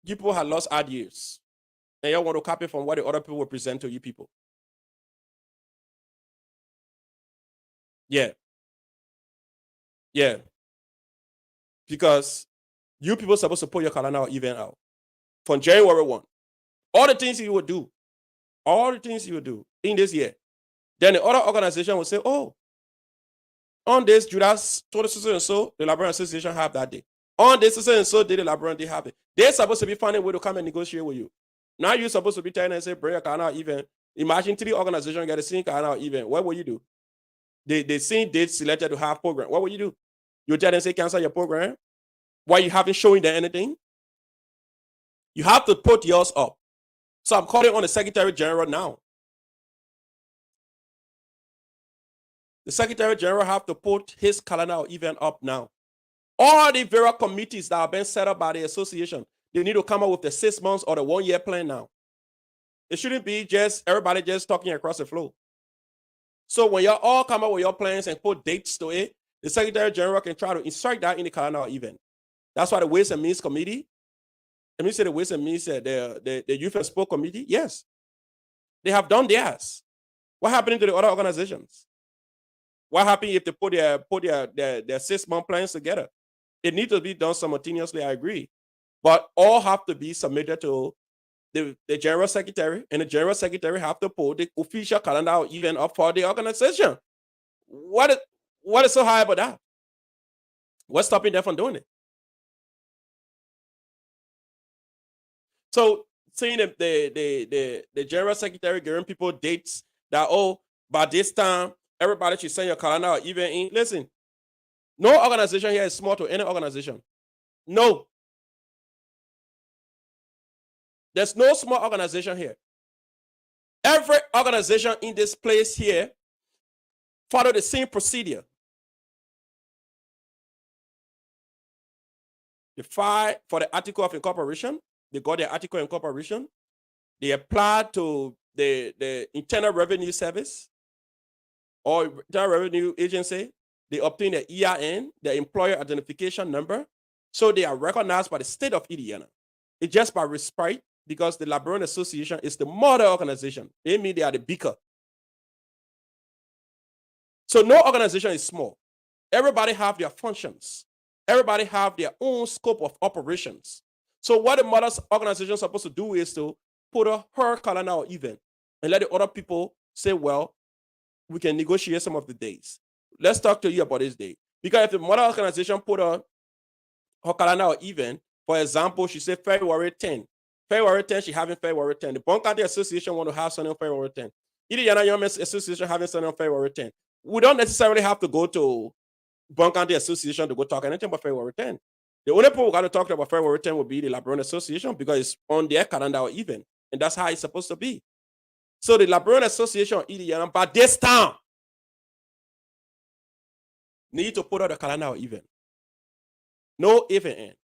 you people have lost ideas and you want to copy from what the other people will present to you people. Yeah. Because you people are supposed to put your calendar event out from January 1. All the things you would do in this year. Then the other organization will say, oh, on this Judas 26 and so, the Liberian Association have that day. On this and so, the Liberian they have it. They're supposed to be finding a way to come and negotiate with you. Now you're supposed to be telling and say, bring your calendar event. Imagine 3 organizations get a same calendar event. What will you do? They same date selected to have program. What will you do? You tell them say cancel your program? Why you haven't showing them anything? You have to put yours up. So I'm calling on the Secretary General now. The Secretary General have to put his calendar event up now. All the various committees that have been set up by the association, they need to come up with the 6 months or the 1 year plan now. It shouldn't be just everybody just talking across the floor. So when you all come up with your plans and put dates to it, the Secretary General can try to insert that in the calendar event. That's why the Ways and Means Committee, let me say the Ways and Means, the Youth and Sport Committee, yes, they have done theirs. What happened to the other organizations? What happened if they put their 6 month plans together? It needs to be done simultaneously, I agree. But all have to be submitted to the General Secretary, and the General Secretary have to put the official calendar event up for the organization. What is so high about that? What's stopping them from doing it? So seeing the General Secretary giving people dates that, oh, by this time, everybody should send your calendar or event in. Listen, no organization here is small to any organization. No. There's no small organization here. Every organization in this place here follow the same procedure. They filed for the article of incorporation. They got their article of incorporation. They applied to the Internal Revenue Service or Internal Revenue Agency. They obtained their EIN, their employer identification number. So they are recognized by the state of Indiana. It's just by respect, because the Liberian Association is the mother organization. They mean they are the beaker. So no organization is small. Everybody have their functions. Everybody have their own scope of operations. So what the mother organization is supposed to do is to put her calendar event and let the other people say, well, we can negotiate some of the days. Let's talk to you about this day. Because if the mother organization put her calendar event, for example, she said February 10. February 10, she having February 10. The Bond County Association want to have something on February 10. Indiana Young Men's Association having something on February 10. We don't necessarily have to go to Bond County Association to go talk anything about February 10. The only people who got to talk about February 10 will be the Liberian Association, because it's on their calendar or event. And that's how it's supposed to be. So the Liberian Association of Indiana, by this time, need to put out a calendar or event. No if and end.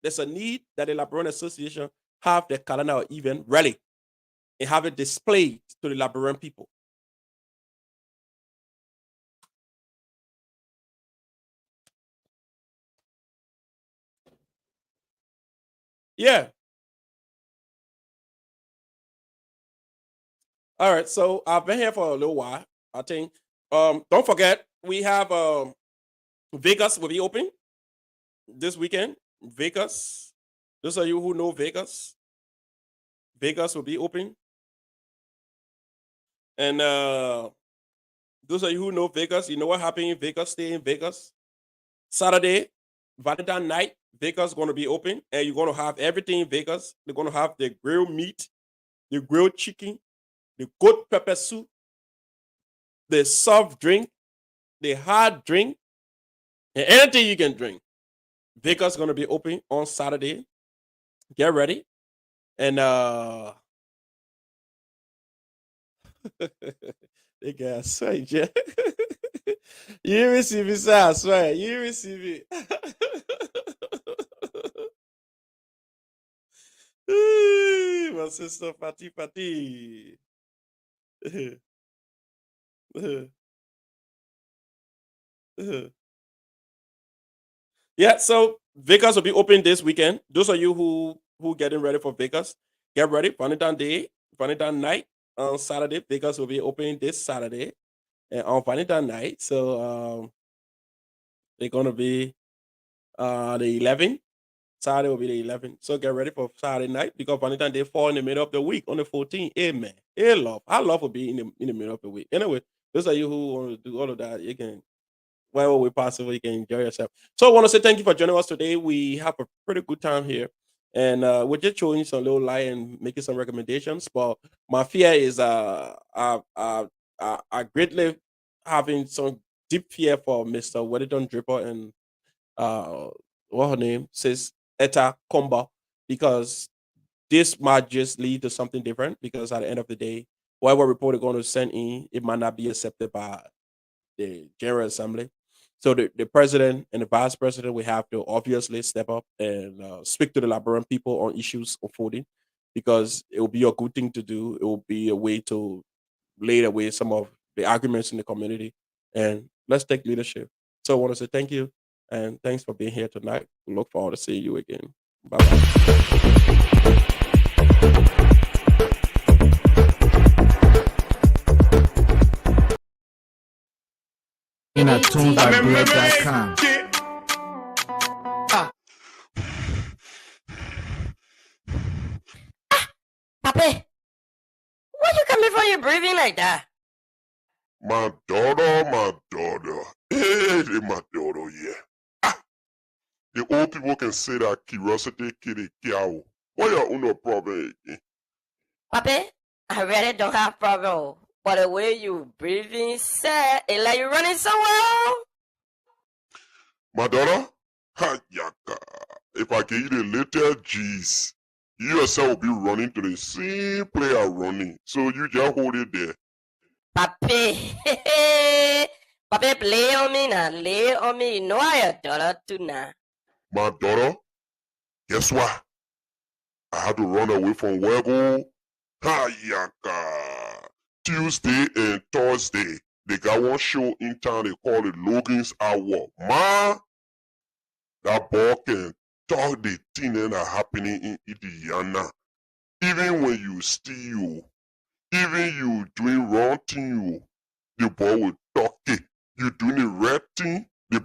There's a need that the Liberian Association have the calendar or event ready and have it displayed to the Liberian people. Yeah. All right. So I've been here for a little while, I think. Don't forget, we have Vegas will be open this weekend. Vegas. Those of you who know Vegas, Vegas will be open. And those of you who know Vegas, you know what happened in Vegas, stay in Vegas. Saturday, Valentine night, Vegas is going to be open, and you're going to have everything in Vegas. They're going to have the grilled meat, the grilled chicken, the goat pepper soup, the soft drink, the hard drink, and anything you can drink. Vegas is going to be open on Saturday. Get ready. And they got swear, Jeff. You receive it, sir. I swear. You receive it. My sister Fatty. Yeah, so Vegas will be open this weekend. Those of you who getting ready for Vegas, get ready. Valentine Day, Valentine night on Saturday. Vegas will be open this Saturday and on Valentine night. So they're gonna be the 11th. Saturday will be the 11th. So get ready for Saturday night because Valentine Day fall in the middle of the week on the 14th. Amen. Hey, love. I love to be in the middle of the week. Anyway, those of you who want to do all of that, you can, wherever we possible, you can enjoy yourself. So I want to say thank you for joining us today. We have a pretty good time here. And we're just showing you some little light and making some recommendations. But my fear is I greatly having some deep fear for Mr. Weddington Dripper and what her name says Etta Comba, because this might just lead to something different, because at the end of the day, whatever report they're going to send in, it might not be accepted by the General Assembly. So the president and the vice president will have to obviously step up and speak to the Liberian people on issues unfolding, because it will be a good thing to do. It will be a way to lay away some of the arguments in the community, and let's take leadership. So I want to say thank you, and thanks for being here tonight. We look forward to seeing you again. Bye bye. InATunesLibrary.com. Papi, why you coming from your breathing like that? My daughter. Hey, my daughter, yeah. The old people can say that curiosity kill the cow. Why you no problem again? Papi, I really don't have problem. But the way you breathing, sir, it's like you're running somewhere. My daughter? Ha, yaka. If I give you the little G's, you yourself will be running to the same player running. So you just hold it there. Papi, Papi, play on me now, lay on me. You know I your daughter too now. My daughter, guess what? I had to run away from Wego. Ha, yaka. Tuesday and Thursday, they got one show in town they call it Logan's Hour. Man, that boy can talk the thing that are happening in Indiana. Even when you steal, even you doing wrong thing, the boy will talk it. You doing the right thing,